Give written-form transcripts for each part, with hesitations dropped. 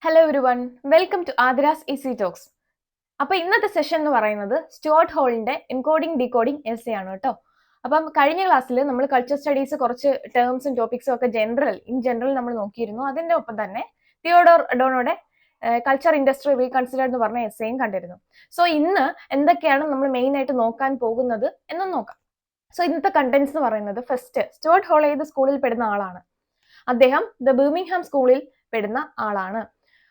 Hello everyone, welcome to Athira's easy talks. അപ്പോൾ ഇന്നത്തെ session എന്ന് പറയുന്നത് സ്റ്റുവർട്ട് ഹോളിന്റെ എൻകോഡിംഗ് ഡീകോഡിംഗ് എസ്സേ ആണ് കേട്ടോ. അപ്പം കഴിഞ്ഞ ക്ലാസ്സിൽ നമ്മൾ കൾച്ചർ സ്റ്റഡീസ് കുറച്ച് ടേംസും ടോപ്പിക്സും ഒക്കെ ഇൻ ജനറൽ നമ്മൾ നോക്കിയിരുന്നു. അതിന്റെ ഒപ്പം തന്നെ തിയോഡോർ അഡോണോയുടെ കൾച്ചർ ഇൻഡസ്ട്രി റീകൺസിഡർ എന്ന് പറഞ്ഞ എസ്സേയും കണ്ടിരുന്നു. സോ ഇന്ന് എന്തൊക്കെയാണ് നമ്മൾ മെയിൻ ആയിട്ട് നോക്കാൻ പോകുന്നത് എന്നും നോക്കാം. സോ ഇന്നത്തെ കണ്ടന്റ്സ് എന്ന് പറയുന്നത്, ഫസ്റ്റ്, സ്റ്റുവർട്ട് ഹോൾ ഏത് സ്കൂളിൽ പെടുന്ന ആളാണ്? അദ്ദേഹം ദ ബർമിംഗ്ഹാം സ്കൂളിൽ പെടുന്ന ആളാണ്.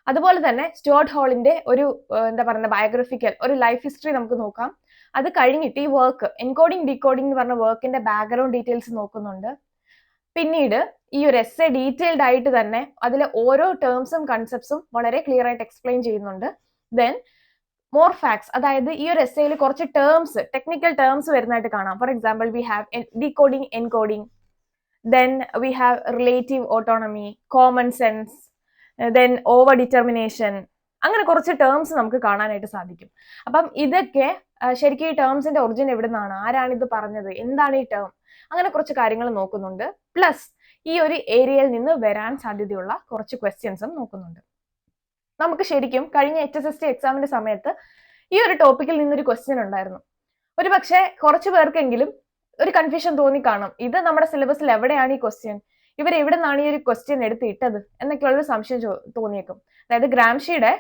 അതുപോലെ തന്നെ സ്റ്റുവർട്ട് ഹോളിന്റെ ഒരു എന്താ പറയുക ബയോഗ്രഫിക്കൽ ഒരു ലൈഫ് ഹിസ്റ്ററി നമുക്ക് നോക്കാം. അത് കഴിഞ്ഞിട്ട് ഈ വർക്ക് എൻകോഡിംഗ് ഡീകോഡിംഗ് എന്ന് പറഞ്ഞ വർക്കിന്റെ ബാക്ക്ഗ്രൗണ്ട് ഡീറ്റെയിൽസ് നോക്കുന്നുണ്ട്. പിന്നീട് ഈ ഒരു എസ്സേ ഡീറ്റെയിൽഡ് ആയിട്ട് തന്നെ അതിലെ ഓരോ ടേംസും കൺസെപ്റ്റ്സും വളരെ ക്ലിയർ ആയിട്ട് എക്സ്പ്ലെയിൻ ചെയ്യുന്നുണ്ട്. ദെൻ മോർ ഫാക്ട്സ്, അതായത് ഈ ഒരു എസ്സേയിൽ കുറച്ച് ടേംസ്, ടെക്നിക്കൽ ടേംസ് വരുന്നതായിട്ട് കാണാം. For example, we have decoding, encoding, then we have relative autonomy, common sense, then over determination, അങ്ങനെ കുറച്ച് ടേംസ് നമുക്ക് കാണാനായിട്ട് സാധിക്കും. അപ്പം ഇതൊക്കെ ശരിക്കും ഈ ടേംസിന്റെ ഒറിജിൻ എവിടെ നിന്നാണ്, ആരാണ് ഇത് പറഞ്ഞത്, എന്താണ് ഈ ടേം, അങ്ങനെ കുറച്ച് കാര്യങ്ങൾ നോക്കുന്നുണ്ട്. പ്ലസ് ഈ ഒരു ഏരിയയിൽ നിന്ന് വരാൻ സാധ്യതയുള്ള കുറച്ച് ക്വസ്റ്റ്യൻസും നോക്കുന്നുണ്ട്. നമുക്ക് ശരിക്കും കഴിഞ്ഞ HSST എക്സാമിന്റെ സമയത്ത് ഈ ഒരു ടോപ്പിക്കിൽ നിന്നൊരു ക്വസ്റ്റ്യൻ ഉണ്ടായിരുന്നു. ഒരു പക്ഷേ കുറച്ച് പേർക്കെങ്കിലും ഒരു കൺഫ്യൂഷൻ തോന്നി കാണും, ഇത് നമ്മുടെ സിലബസിൽ എവിടെയാണ് ഈ ക്വസ്റ്റ്യൻ, ഇവർ എവിടെ നിന്നാണ് ഈ ഒരു ക്വസ്റ്റ്യൻ എടുത്തിട്ടത് എന്നൊക്കെയുള്ളൊരു സംശയം തോന്നിയേക്കും. അതായത് ഗ്രാംഷിയുടെ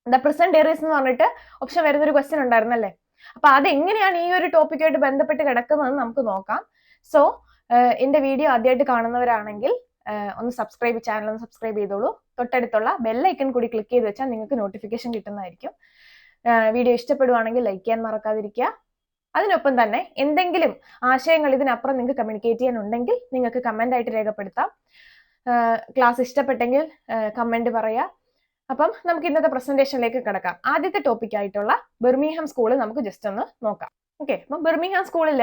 ദ പ്രസന്റ് ഡേറീസ് എന്ന് പറഞ്ഞിട്ട് ഓപ്ഷൻ വരുന്നൊരു ക്വസ്റ്റ്യൻ ഉണ്ടായിരുന്നല്ലേ. അപ്പൊ അതെങ്ങനെയാണ് ഈ ഒരു ടോപ്പിക്കായിട്ട് ബന്ധപ്പെട്ട് കിടക്കുന്നതെന്ന് നമുക്ക് നോക്കാം. സോ എന്റെ വീഡിയോ ആദ്യമായിട്ട് കാണുന്നവരാണെങ്കിൽ ഒന്ന് ചാനൽ ഒന്ന് സബ്സ്ക്രൈബ് ചെയ്തോളൂ. തൊട്ടടുത്തുള്ള ബെല്ലൈക്കൺ കൂടി ക്ലിക്ക് ചെയ്ത് വെച്ചാൽ നിങ്ങൾക്ക് നോട്ടിഫിക്കേഷൻ കിട്ടുന്നതായിരിക്കും. വീഡിയോ ഇഷ്ടപ്പെടുവാണെങ്കിൽ ലൈക്ക് ചെയ്യാൻ മറക്കാതിരിക്കുക. അതിനൊപ്പം തന്നെ എന്തെങ്കിലും ആശയങ്ങൾ ഇതിനപ്പുറം നിങ്ങൾക്ക് കമ്മ്യൂണിക്കേറ്റ് ചെയ്യാനുണ്ടെങ്കിൽ നിങ്ങൾക്ക് കമന്റ് ആയിട്ട് രേഖപ്പെടുത്താം. ക്ലാസ് ഇഷ്ടപ്പെട്ടെങ്കിൽ കമന്റ് പറയാം. അപ്പം നമുക്ക് ഇന്നത്തെ പ്രസന്റേഷനിലേക്ക് കിടക്കാം. ആദ്യത്തെ ടോപ്പിക് ആയിട്ടുള്ള ബർമിംഗ്ഹാം സ്കൂൾ നമുക്ക് ജസ്റ്റ് ഒന്ന് നോക്കാം. ഓക്കെ, അപ്പം ബർമിംഗ്ഹാം സ്കൂളിൽ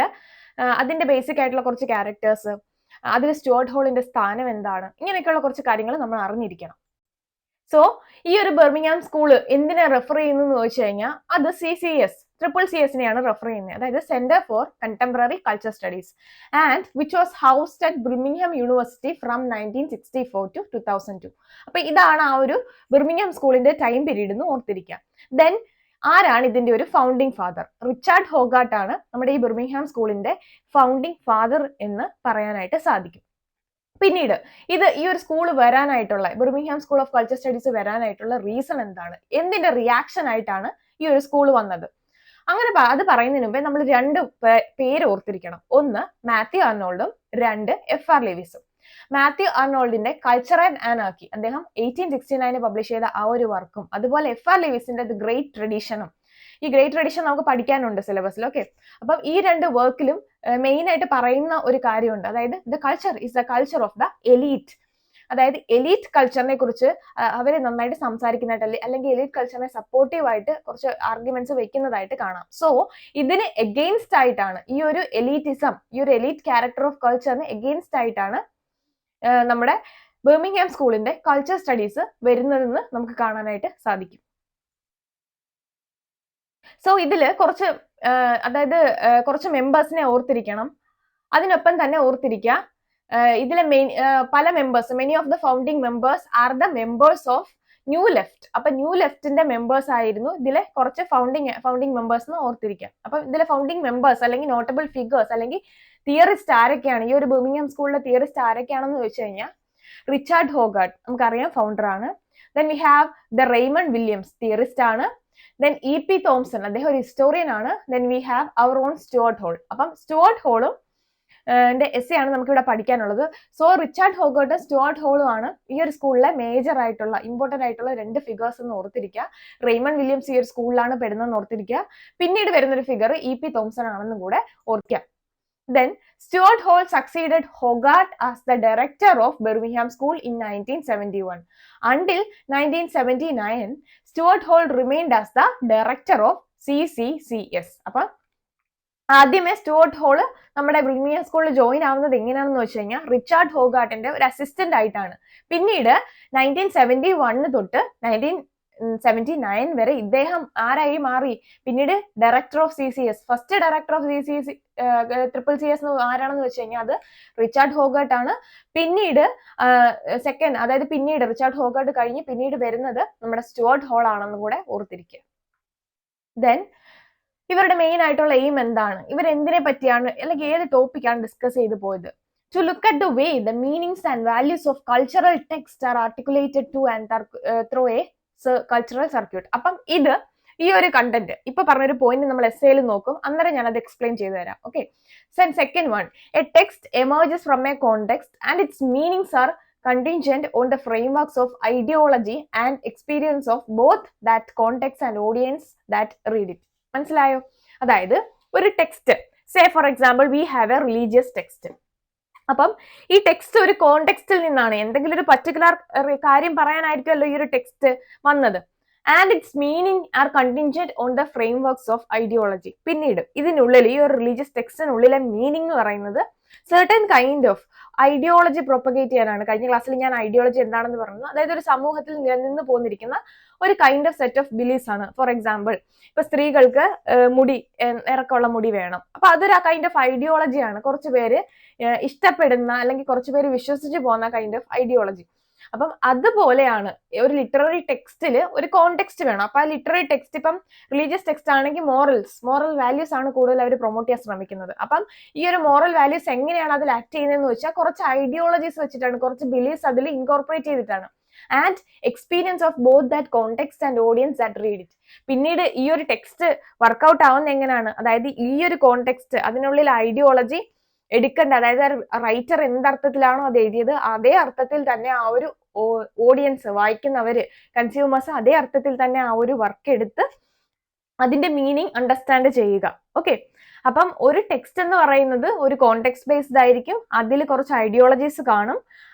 അതിന്റെ ബേസിക് ആയിട്ടുള്ള കുറച്ച് ക്യാരക്ടേഴ്സ്, അതിൽ സ്റ്റുവർട്ട് ഹോളിന്റെ സ്ഥാനം എന്താണ്, ഇങ്ങനെയൊക്കെയുള്ള കുറച്ച് കാര്യങ്ങൾ നമ്മൾ അറിഞ്ഞിരിക്കണം. സോ ഈ ഒരു ബർമിംഗ്ഹാം സ്കൂൾ എന്തിനെ റെഫർ ചെയ്യുന്നു എന്ന് ചോദിച്ചു കഴിഞ്ഞാൽ അത് CCS റെഫർ ചെയ്യുന്നത്. അതായത് centre for contemporary culture studies and which was housed at Birmingham university from 1964 to 2002. അപ്പൊ ഇതാണ് ആ ഒരു ബർമിംഗ്ഹാം സ്കൂളിന്റെ ടൈം പീരീഡ് എന്ന് ഓർത്തിരിക്കുക. ദെൻ ആരാണ് ഇതിന്റെ ഒരു ഫൗണ്ടിങ് ഫാദർ? റിച്ചാർഡ് ഹോഗാർട്ട് ആണ് നമ്മുടെ ഈ ബർമിംഗ്ഹാം സ്കൂളിന്റെ ഫൗണ്ടിങ് ഫാദർ എന്ന് പറയാനായിട്ട് സാധിക്കും. പിന്നീട് ഈ ഒരു സ്കൂൾ വരാനായിട്ടുള്ള, Birmingham school of culture studies വരാനായിട്ടുള്ള റീസൺ എന്താണ്, എന്തിന്റെ റിയാക്ഷൻ ആയിട്ടാണ് ഈ ഒരു സ്കൂൾ വന്നത്? അങ്ങനെ അത് പറയുന്നതിന് മുമ്പേ നമ്മൾ രണ്ട് പേര് ഓർത്തിരിക്കണം. ഒന്ന് മാത്യു ആർണോൾഡും, രണ്ട് FR ലേവിസും. മാത്യു ആർണോൾഡിന്റെ കൾച്ചർ ആൻഡ് ആനാർക്കി, അദ്ദേഹം 1869 പബ്ലിഷ് ചെയ്ത ആ ഒരു വർക്കും, അതുപോലെ FR ലേവിസിന്റെ ദി ഗ്രേറ്റ് ട്രഡീഷനും. ഈ ഗ്രേറ്റ് ട്രഡീഷൻ നമുക്ക് പഠിക്കാനുണ്ട് സിലബസിൽ. ഓക്കെ, അപ്പം ഈ രണ്ട് വർക്കിലും മെയിൻ ആയിട്ട് പറയുന്ന ഒരു കാര്യമുണ്ട്. അതായത് the culture is the culture of the elite. അതായത് എലീറ്റ് കൾച്ചറിനെ കുറിച്ച് അവര് നന്നായിട്ട് സംസാരിക്കുന്നതായിട്ട്, അല്ലെങ്കിൽ എലീറ്റ് കൾച്ചറിനെ സപ്പോർട്ടീവായിട്ട് കുറച്ച് ആർഗ്യുമെന്റ്സ് വെക്കുന്നതായിട്ട് കാണാം. സോ ഇതിന് എഗെയിൻസ്റ്റ് ആയിട്ടാണ് ഈ ഒരു എലീറ്റിസം, ഈ ഒരു എലീറ്റ് ക്യാരക്ടർ ഓഫ് കൾച്ചറിന് എഗെയിൻസ്റ്റ് ആയിട്ടാണ് നമ്മുടെ ബർമിംഗ്ഹാം സ്കൂളിന്റെ കൾച്ചർ സ്റ്റഡീസ് വരുന്നതെന്ന് നമുക്ക് കാണാനായിട്ട് സാധിക്കും. സോ ഇതില് കുറച്ച് കുറച്ച് മെമ്പേഴ്സിനെ ഓർത്തിരിക്കണം. അതിനൊപ്പം തന്നെ ഓർത്തിരിക്കുക, ഇതിലെ പല members, many of the founding members are the members of new left. അപ്പൊ ന്യൂ ലെഫ്റ്റിന്റെ മെമ്പേഴ്സ് ആയിരുന്നു ഇതിലെ കുറച്ച് ഫൗണ്ടിങ് മെമ്പേഴ്സ് എന്ന് ഓർത്തിരിക്കുക. അപ്പൊ ഇതിലെ ഫൗണ്ടിങ് മെമ്പേഴ്സ് അല്ലെങ്കിൽ നോട്ടബിൾ ഫിഗേഴ്സ് അല്ലെങ്കിൽ തിയറിസ്റ്റ് ആരൊക്കെയാണ്, ഈ ഒരു ബർമിംഗ്ഹാം സ്കൂളിലെ തിയറിസ്റ്റ് ആരൊക്കെയാണെന്ന് ചോദിച്ചു കഴിഞ്ഞാൽ, റിച്ചാർഡ് ഹോഗാർട്ട് നമുക്കറിയാം, ഫൗണ്ടർ ആണ്. Then we have the Raymond Williams, theorist ആണ്. ദെൻ EP തോംസൺ, അദ്ദേഹം ഒരു ഹിസ്റ്റോറിയൻ ആണ്. Then we have our own Stuart Hall. അപ്പം സ്റ്റുവർട്ട് ഹോളും എസ്സേ ആണ് നമുക്ക് ഇവിടെ പഠിക്കാനുള്ളത്. സോ റിച്ചാർഡ് ഹോഗാർട്ടും സ്റ്റുവർട്ട് ഹോളും ആണ് ഈ ഒരു സ്കൂളിലെ മേജർ ആയിട്ടുള്ള, ഇമ്പോർട്ടന്റ് ആയിട്ടുള്ള രണ്ട് ഫിഗേഴ്സ് എന്ന് ഓർത്തിരിക്കുക. റെയ്മണ്ട് വില്യംസ് ഈ ഒരു സ്കൂളിലാണ് പെടുന്നതെന്ന് ഓർത്തിരിക്കുക. പിന്നീട് വരുന്നൊരു ഫിഗർ EP തോംസൺ ആണെന്നും കൂടെ ഓർക്കുക. Then Stuart Hall succeeded Hogarth as the director of Birmingham School in 1971. Until 1979, Stuart Hall remained as the director of CCCS. അപ്പൊ ആദ്യമേ സ്റ്റുവർട്ട് ഹോള് നമ്മുടെ ബർമിംഗ്ഹാം സ്കൂളിൽ ജോയിൻ ആവുന്നത് എങ്ങനെയാണെന്ന് വെച്ച് കഴിഞ്ഞാൽ റിച്ചാർഡ് ഹോഗാർട്ടിന്റെ ഒരു അസിസ്റ്റന്റ് ആയിട്ടാണ്. പിന്നീട് 1971 തൊട്ട് 1979 വരെ ഇദ്ദേഹം ആരായി മാറി? പിന്നീട് director of CCS, first director of CCS ആരാണെന്ന് വെച്ച് കഴിഞ്ഞാൽ അത് റിച്ചാർഡ് ഹോഗർട്ട് ആണ്. പിന്നീട് സെക്കൻഡ്, അതായത് പിന്നീട് റിച്ചാർഡ് ഹോഗർട്ട് കഴിഞ്ഞ് പിന്നീട് വരുന്നത് നമ്മുടെ സ്റ്റുവർട്ട് ഹോൾ ആണെന്നും കൂടെ ഓർത്തിരിക്കുക. ദെൻ ഇവരുടെ മെയിൻ ആയിട്ടുള്ള എയിം എന്താണ്? ഇവർ എന്തിനെ പറ്റിയാണ് അല്ലെങ്കിൽ ഏത് ടോപ്പിക്കാണ് ഡിസ്കസ് ചെയ്ത് പോയത്? To look at the way the meanings and values of cultural texts are articulated to and through a cultural circuit. അപ്പം ഇത് ഈ ഒരു കണ്ടന്റ് ഇപ്പൊ പറഞ്ഞൊരു പോയിന്റ് നമ്മൾ എസ്സേയിൽ നോക്കും, അന്നേരം ഞാൻ അത് എക്സ്പ്ലെയിൻ ചെയ്തു തരാം. Okay. Second one, A text emerges from a context and its meanings are contingent on the frameworks of ideology and experience of both that context and audience that read it. മനസ്സിലായോ? അതായത് ഒരു text, say for example we have A religious text. അപ്പം ഈ text ഒരു കോണ്ടെക്സ്റ്റിൽ നിന്നാണ്, എന്തെങ്കിലും ഒരു particular കാര്യം പറയാനായിരിക്കുമല്ലോ ഈ ഒരു ടെക്സ്റ്റ് വന്നത്. And its meaning are contingent on the frameworks of ideology. പിന്നീട് ഇതിനുള്ളിൽ ഈ ഒരു റിലീജിയസ് ടെക്സ്റ്റിനുള്ളിലെ മീനിങ് എന്ന് പറയുന്നത് certain kind of ideology propagate ചെയ്യാനാണ്. കഴിഞ്ഞ ക്ലാസ്സിൽ ഞാൻ ഐഡിയോളജി എന്താണെന്ന് പറഞ്ഞു. അതായത് ഒരു സമൂഹത്തിൽ നിലനിന്ന് പോന്നിരിക്കുന്ന ഒരു kind of set of beliefs ആണ്. ഫോർ എക്സാമ്പിൾ, ഇപ്പൊ സ്ത്രീകൾക്ക് മുടി, ഇറക്കമുള്ള മുടി വേണം. അപ്പൊ അതൊരു ആ കൈൻഡ് ഓഫ് ഐഡിയോളജിയാണ്. കുറച്ച് പേര് ഇഷ്ടപ്പെടുന്ന അല്ലെങ്കിൽ കുറച്ച് പേര് വിശ്വസിച്ച് പോകുന്ന കൈൻഡ് ഓഫ് ഐഡിയോളജി. അപ്പം അതുപോലെയാണ് ഒരു ലിറ്റററി ടെക്സ്റ്റിൽ ഒരു കോണ്ടെക്സ്റ്റ് വേണം. അപ്പൊ ആ ലിറ്റററി ടെക്സ്റ്റ് ഇപ്പം റിലീജിയസ് ടെക്സ്റ്റ് ആണെങ്കിൽ മോറൽ വാല്യൂസ് ആണ് കൂടുതൽ അവർ പ്രൊമോട്ട് ചെയ്യാൻ ശ്രമിക്കുന്നത്. അപ്പം ഈ ഒരു മോറൽ വാല്യൂസ് എങ്ങനെയാണ് അതിൽ ആക്ട് ചെയ്യുന്നതെന്ന് വെച്ചാൽ കുറച്ച് ഐഡിയോളജീസ് വെച്ചിട്ടാണ്, കുറച്ച് ബിലീഫ്സ് അതിൽ ഇൻകോർപ്പറേറ്റ് ചെയ്തിട്ടാണ്. And experience of both that context and audience that read it. പിന്നീട് ഈ ഒരു ടെക്സ്റ്റ് വർക്ക്ഔട്ട് ആവുന്ന എങ്ങനെയാണ്? അതായത് ഈ ഒരു കോണ്ടെക്സ്റ്റ്, അതിനുള്ളിൽ ഐഡിയോളജി എടുക്കേണ്ട, അതായത് റൈറ്റർ എന്തർത്ഥത്തിലാണോ അത് എഴുതിയത് അതേ അർത്ഥത്തിൽ തന്നെ ആ ഒരു ഓഡിയൻസ്, വായിക്കുന്നവര്, കൺസ്യൂമേഴ്സ് അതേ അർത്ഥത്തിൽ തന്നെ ആ ഒരു വർക്ക് എടുത്ത് അതിന്റെ മീനിങ് അണ്ടർസ്റ്റാൻഡ് ചെയ്യുക. ഓക്കെ. അപ്പം ഒരു ടെക്സ്റ്റ് എന്ന് പറയുന്നത് ഒരു കോണ്ടെക്സ്റ്റ് ബേസ്ഡ് ആയിരിക്കും, അതിൽ കുറച്ച് ഐഡിയോളജീസ് കാണും.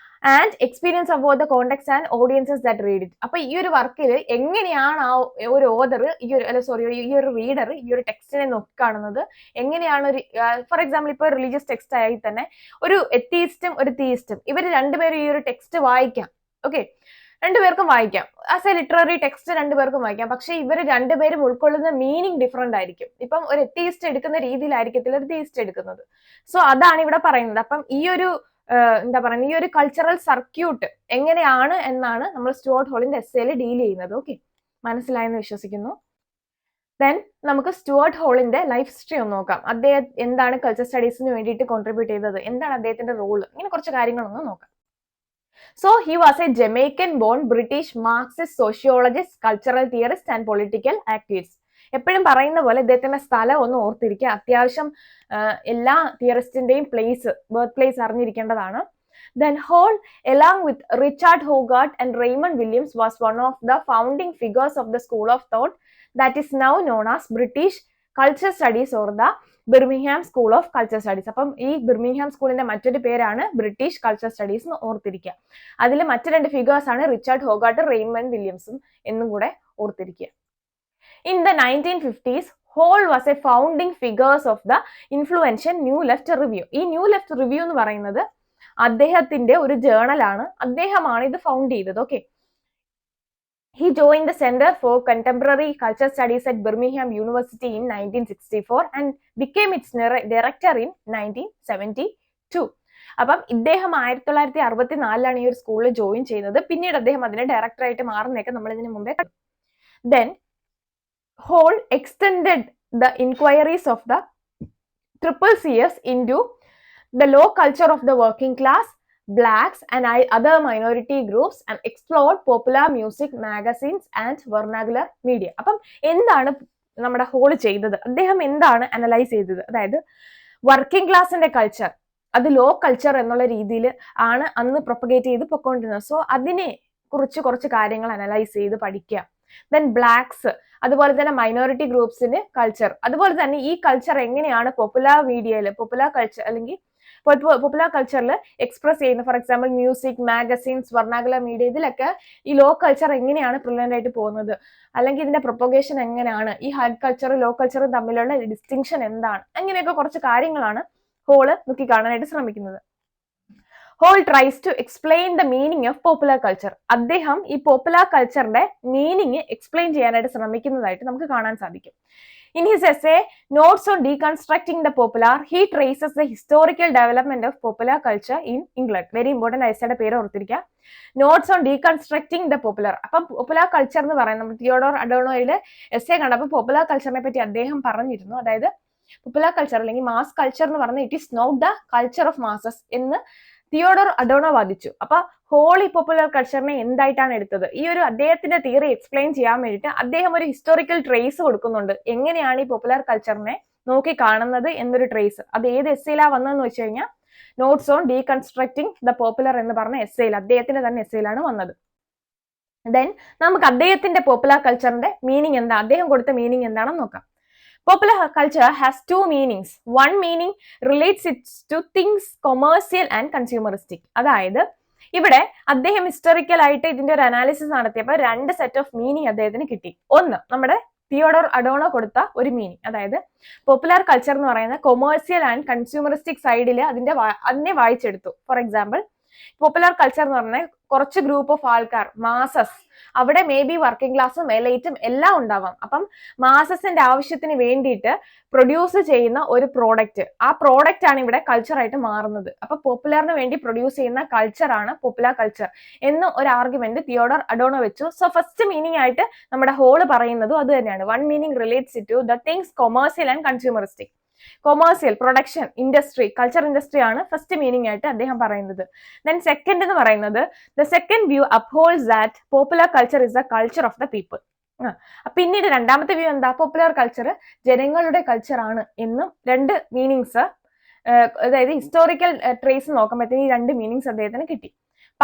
And experience about the context and audiences that read it. അപ്പൊ ഈ ഒരു വർക്കിൽ എങ്ങനെയാണ് ആ ഒരു ഓതർ ഈ ഒരു റീഡർ ഈ ഒരു ടെക്സ്റ്റിനെ നോക്കിക്കാണുന്നത്, എങ്ങനെയാണ് ഒരു ഫോർ എക്സാമ്പിൾ ഇപ്പോൾ റിലീജിയസ് ടെക്സ്റ്റ് ആയി തന്നെ ഒരു എത്തീസ്റ്റും ഒരു തീയിസ്റ്റും ഇവർ രണ്ടുപേരും ഈ ഒരു ടെക്സ്റ്റ് വായിക്കാം. ഓക്കെ, രണ്ടുപേർക്കും വായിക്കാം. ആസ് എ ലിറ്റററി ടെക്സ്റ്റ് രണ്ടുപേർക്കും വായിക്കാം. പക്ഷെ ഇവർ രണ്ടുപേരും ഉൾക്കൊള്ളുന്ന മീനിങ് ഡിഫറെന്റ് ആയിരിക്കും. ഇപ്പം ഒരു എത്തീസ്റ്റ് എടുക്കുന്ന രീതിയിലായിരിക്കത്തില്ല ഒരു തീയിസ്റ്റ് എടുക്കുന്നത്. സോ അതാണ് ഇവിടെ പറയുന്നത്. അപ്പം ഈ ഒരു എന്താ പറയുക, ഈ ഒരു കൾച്ചറൽ സർക്യൂട്ട് എങ്ങനെയാണ് എന്നാണ് നമ്മൾ സ്റ്റുവർട്ട് ഹോളിന്റെ എസ്സേയിൽ ഡീൽ ചെയ്യുന്നത്. ഓക്കെ, മനസ്സിലായെന്ന് വിശ്വസിക്കുന്നു. ദെൻ നമുക്ക് സ്റ്റുവർട്ട് ഹോളിന്റെ ലൈഫ് ഹിസ്റ്ററി ഒന്ന് നോക്കാം. അദ്ദേഹം എന്താണ് കൾച്ചർ സ്റ്റഡീസിന് വേണ്ടിയിട്ട് കോൺട്രിബ്യൂട്ട് ചെയ്തത്, എന്താണ് അദ്ദേഹത്തിന്റെ റോള്, ഇങ്ങനെ കുറച്ച് കാര്യങ്ങളൊന്ന് നോക്കാം. So he was a Jamaican-born British Marxist sociologist, cultural theorist and political activist. എപ്പോഴും പറയുന്ന പോലെ ഇദ്ദേഹത്തിന്റെ സ്ഥലം ഒന്ന് ഓർത്തിരിക്കുക. അത്യാവശ്യം എല്ലാ തിയറിസ്റ്റിന്റെയും ബർത്ത് പ്ലേസ് അറിഞ്ഞിരിക്കേണ്ടതാണ്. Then Hall, along with Richard Hogarth and Raymond Williams, was one of the founding figures of the school of thought that is now known as British Culture Studies or the Birmingham School of Culture Studies. അപ്പം ഈ Birmingham സ്കൂളിന്റെ മറ്റൊരു പേരാണ് British culture studies എന്ന് ഓർത്തിരിക്കുക. അതിൽ മറ്റു രണ്ട് ഫിഗേഴ്സ് ആണ് റിച്ചാർഡ് ഹോഗാർട്ടും റെയ്മണ്ട് വില്യംസും എന്നും കൂടെ ഓർത്തിരിക്കുക. In the 1950s, Hall was a founding figures of the influential New Left Review. ഈ ന്യൂ ലെഫ്റ്റ് റിവ്യൂ എന്ന് പറയുന്നത് അദ്ദേഹത്തിന്റെ ഒരു ജേണലാണ്. അദ്ദേഹമാണ് ഇത് ഫൗണ്ട് ചെയ്തത്. Okay. He joined the Center for Contemporary Culture Studies at Birmingham University in 1964 and became its director in 1972. അപ്പം ഇദ്ദേഹം 1964 ഈ ഒരു സ്കൂളിൽ ജോയിൻ ചെയ്യുന്നത്. പിന്നീട് അദ്ദേഹം അതിന്റെ ഡയറക്ടറായിട്ട് മാറുന്നതൊക്കെ നമ്മൾ ഇതിനു മുമ്പേ കണ്ടു. Then Hall extended the inquiries of the CCS into the low culture of the working class, blacks and other minority groups and explored popular music, magazines and vernacular media. അപ്പം എന്താണ് നമ്മുടെ ഹോൾ ചെയ്തത്, അദ്ദേഹം എന്താണ് അനലൈസ് ചെയ്തത്? അതായത് working ക്ലാസിന്റെ culture, അത് ലോ കൾച്ചർ എന്നുള്ള രീതിയിൽ ആണ് അന്ന് പ്രൊപ്പഗേറ്റ് ചെയ്ത് പൊക്കോണ്ടിരുന്നത്. സോ അതിനെ കുറിച്ച് കുറച്ച് കാര്യങ്ങൾ അനലൈസ് ചെയ്ത് പഠിക്കുക. ദെൻ ബ്ലാക്സ്, അതുപോലെ തന്നെ മൈനോറിറ്റി ഗ്രൂപ്പ്സിന് കൾച്ചർ, അതുപോലെ തന്നെ ഈ കൾച്ചർ എങ്ങനെയാണ് പോപ്പുലർ മീഡിയയിൽ, പോപ്പുലർ കൾച്ചർ അല്ലെങ്കിൽ പോപ്പുലർ കൾച്ചറിൽ എക്സ്പ്രസ് ചെയ്യുന്ന, for example music, magazines, vernacular media, ഇതിലൊക്കെ ഈ ലോ കൾച്ചർ എങ്ങനെയാണ് പ്രിവലന്റ് ആയിട്ട് പോകുന്നത്, അല്ലെങ്കിൽ ഇതിന്റെ പ്രൊപ്പഗേഷൻ എങ്ങനെയാണ്, ഈ ഹൈ കൾച്ചറും ലോ കൾച്ചറും തമ്മിലുള്ള ഡിസ്റ്റിങ്ഷൻ എന്താണ്, അങ്ങനെയൊക്കെ കുറച്ച് കാര്യങ്ങളാണ് ഹോള് നോക്കി കാണാനായിട്ട് ശ്രമിക്കുന്നത്. Hall tries to explain the meaning of popular culture. അദ്ദേഹം ഈ പോപ്പുലർ കൾച്ചറിന്റെ മീനിങ് എക്സ്പ്ലെയിൻ ചെയ്യാനായിട്ട് ശ്രമിക്കുന്നതായിട്ട് നമുക്ക് കാണാൻ സാധിക്കും. In his essay, Notes on Deconstructing the Popular, he traces the historical development of popular culture in England. Very important essayയുടെ പേര് ഓർത്തിരിക്കുക. Notes on Deconstructing the Popular. അപ്പം popular culture എന്ന് പറയുന്നത് നമ്മൾ തിയോഡോർ അഡോണോയിലെ എസ്സേ കണ്ടപ്പോൾ പോപ്പുലർ കൾച്ചറിനെ പറ്റി അദ്ദേഹം പറഞ്ഞിരുന്നു. അതായത് പോപ്പുലർ കൾച്ചർ അല്ലെങ്കിൽ മാസ് കൾച്ചർ എന്ന് പറഞ്ഞാൽ it is not the culture of masses എന്ന് തിയോഡോർ അഡോണോ വാദിച്ചു. അപ്പൊ ഹോളി പോപ്പുലർ കൾച്ചറിനെ എന്തായിട്ടാണ് എടുത്തത്? ഈ ഒരു അദ്ദേഹത്തിന്റെ തിയറി എക്സ്പ്ലെയിൻ ചെയ്യാൻ വേണ്ടിയിട്ട് അദ്ദേഹം ഒരു ഹിസ്റ്റോറിക്കൽ ട്രേസ് കൊടുക്കുന്നുണ്ട്. എങ്ങനെയാണ് ഈ പോപ്പുലർ കൾച്ചറിനെ നോക്കി കാണുന്നത് എന്നൊരു ട്രേസ്. അത് ഏത് എസ്സേയിലാ വന്നതെന്ന് വെച്ച് കഴിഞ്ഞാൽ നോട്ട്സ് ഓൺ ഡീകൺസ്ട്രക്ടിങ് ദ പോപ്പുലർ എന്ന് പറഞ്ഞ എസ്സേയിൽ, അദ്ദേഹത്തിന്റെ തന്നെ എസ്സേയിലാണ് വന്നത്. ദെൻ നമുക്ക് അദ്ദേഹത്തിന്റെ പോപ്പുലർ കൾച്ചറിന്റെ മീനിങ് എന്താ, അദ്ദേഹം കൊടുത്ത മീനിങ് എന്താണെന്ന് നോക്കാം. Popular culture has two meanings. One meaning relates it to things commercial and consumeristic. അതായത് ഇവിടെ അദ്ദേഹം ഹിസ്റ്റോറിക്കൽ ആയിട്ട് ഇതിന്റെ ഒരു അനാലിസിസ് നടത്തിയപ്പോൾ രണ്ട് സെറ്റ് ഓഫ് മീനിങ് അദ്ദേഹത്തിന് കിട്ടി. ഒന്ന് നമ്മുടെ തിയോഡോർ അഡോണോ കൊടുത്ത ഒരു മീനിങ്, അതായത് പോപ്പുലർ കൾച്ചർ എന്ന് പറയുന്ന കൊമേഴ്സ്യൽ ആൻഡ് കൺസ്യൂമറിസ്റ്റിക് സൈഡിൽ അതിനെ വായിച്ചെടുത്തു. ഫോർ എക്സാമ്പിൾ, പോപ്പുലർ കൾച്ചർ എന്ന് പറഞ്ഞാൽ കുറച്ച് ഗ്രൂപ്പ് ഓഫ് ആൾക്കാർ, മാസസ്, അവിടെ മേ ബി വർക്കിംഗ് ക്ലാസ്സും എലൈറ്റും എല്ലാം ഉണ്ടാവാം. അപ്പം മാസസിന്റെ ആവശ്യത്തിന് വേണ്ടിയിട്ട് പ്രൊഡ്യൂസ് ചെയ്യുന്ന ഒരു പ്രോഡക്റ്റ്, ആ പ്രോഡക്റ്റ് ആണ് ഇവിടെ കൾച്ചറായിട്ട് മാറുന്നത്. അപ്പൊ പോപ്പുലറിന് വേണ്ടി പ്രൊഡ്യൂസ് ചെയ്യുന്ന കൾച്ചറാണ് പോപ്പുലർ കൾച്ചർ എന്ന് ഒരു ആർഗ്യുമെന്റ് തിയോഡോർ അഡോണോ വെച്ചു. സോ ഫസ്റ്റ് മീനിങ് ആയിട്ട് നമ്മുടെ ഹോള് പറയുന്നതും അത് തന്നെയാണ്. One meaning relates to the things commercial and consumeristic. Commercial, production, industry, culture industry ആണ് ഫസ്റ്റ് മീനിങ് ആയിട്ട് അദ്ദേഹം പറയുന്നത്. ദെൻ സെക്കൻഡ് എന്ന് പറയുന്നത് the second view upholds that popular culture is the culture of the people. പിന്നീട് രണ്ടാമത്തെ view എന്താ, popular culture ജനങ്ങളുടെ കൾച്ചർ ആണ് എന്നും രണ്ട് മീനിങ്സ്, അതായത് ഹിസ്റ്റോറിക്കൽ ട്രേസ് നോക്കുമ്പോഴത്തേക്ക് ഈ രണ്ട് മീനിങ്സ് അദ്ദേഹത്തിന് കിട്ടി.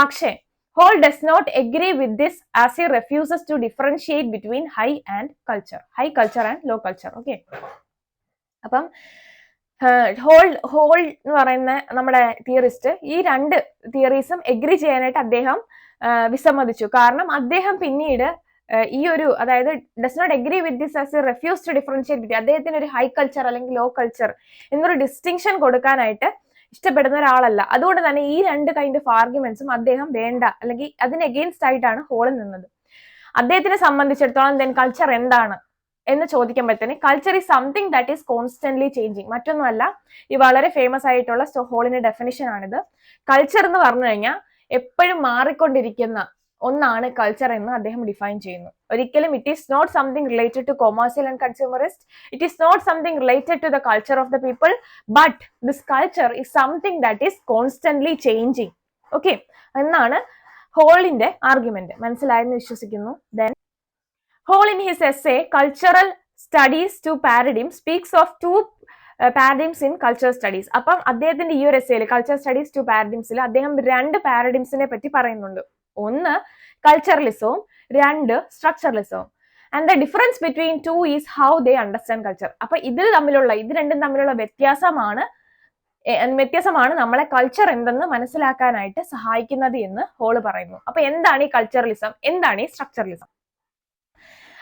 പക്ഷേ Hall does not agree with this as he refuses to differentiate between high culture and low culture. Okay, അപ്പം ഹോൾ എന്ന് പറയുന്ന നമ്മുടെ തിയറിസ്റ്റ് ഈ രണ്ട് തിയറീസും എഗ്രി ചെയ്യാനായിട്ട് അദ്ദേഹം വിസമ്മതിച്ചു. കാരണം അദ്ദേഹം പിന്നീട് ഈ ഒരു, അതായത് does not agree with this as a refuse to differentiate between, അദ്ദേഹത്തിന് ഒരു ഹൈ കൾച്ചർ അല്ലെങ്കിൽ ലോ കൾച്ചർ എന്നൊരു ഡിസ്റ്റിങ്ഷൻ കൊടുക്കാനായിട്ട് ഇഷ്ടപ്പെടുന്ന ഒരാളല്ല. അതുകൊണ്ട് തന്നെ ഈ രണ്ട് കൈൻഡ് ഓഫ് ആർഗ്യുമെന്റ്സും അദ്ദേഹം വേണ്ട, അല്ലെങ്കിൽ അതിന് എഗെയിൻസ്റ്റ് ആയിട്ടാണ് ഹോളിൽ നിന്നത്. അദ്ദേഹത്തിനെ സംബന്ധിച്ചിടത്തോളം ദെൻ കൾച്ചർ എന്താണ് എന്ന് ചോദിക്കുമ്പോഴത്തേന് culture is something that is constantly changing. മറ്റൊന്നുമല്ല, ഈ വളരെ ഫേമസ് ആയിട്ടുള്ള ഹോളിന്റെ ഡെഫിനിഷൻ ആണിത്. കൾച്ചർ എന്ന് പറഞ്ഞു കഴിഞ്ഞാൽ എപ്പോഴും മാറിക്കൊണ്ടിരിക്കുന്ന ഒന്നാണ് കൾച്ചർ എന്ന് അദ്ദേഹം ഡിഫൈൻ ചെയ്യുന്നു. ഒരിക്കലും it is not something related to commercial and consumerist, it is not something related to the culture of the people, but this culture is something that is constantly changing. Okay, എന്നാണ് ഹോളിന്റെ argument. മനസ്സിലായെന്ന് വിശ്വസിക്കുന്നു. Then Hall in his essay Cultural Studies to Paradigms speaks of two paradigms in cultural studies. അപ്പം അദ്ദേഹത്തിന്റെ ഈ ഒരു എസ്സേയിൽ culture studies two പാരഡിംസിൽ അദ്ദേഹം രണ്ട് പാരഡിംസിനെ പറ്റി പറയുന്നുണ്ട്. ഒന്ന് കൾച്ചറലിസവും രണ്ട് സ്ട്രക്ചറലിസവും. And the difference between two is how they understand culture. അപ്പൊ ഇത് രണ്ടും തമ്മിലുള്ള വ്യത്യാസമാണ് നമ്മളെ കൾച്ചർ എന്തെന്ന് മനസ്സിലാക്കാനായിട്ട് സഹായിക്കുന്നത് എന്ന് ഹോള് പറയുന്നു. അപ്പൊ എന്താണ് ഈ കൾച്ചറലിസം, എന്താണ് ഈ structuralism?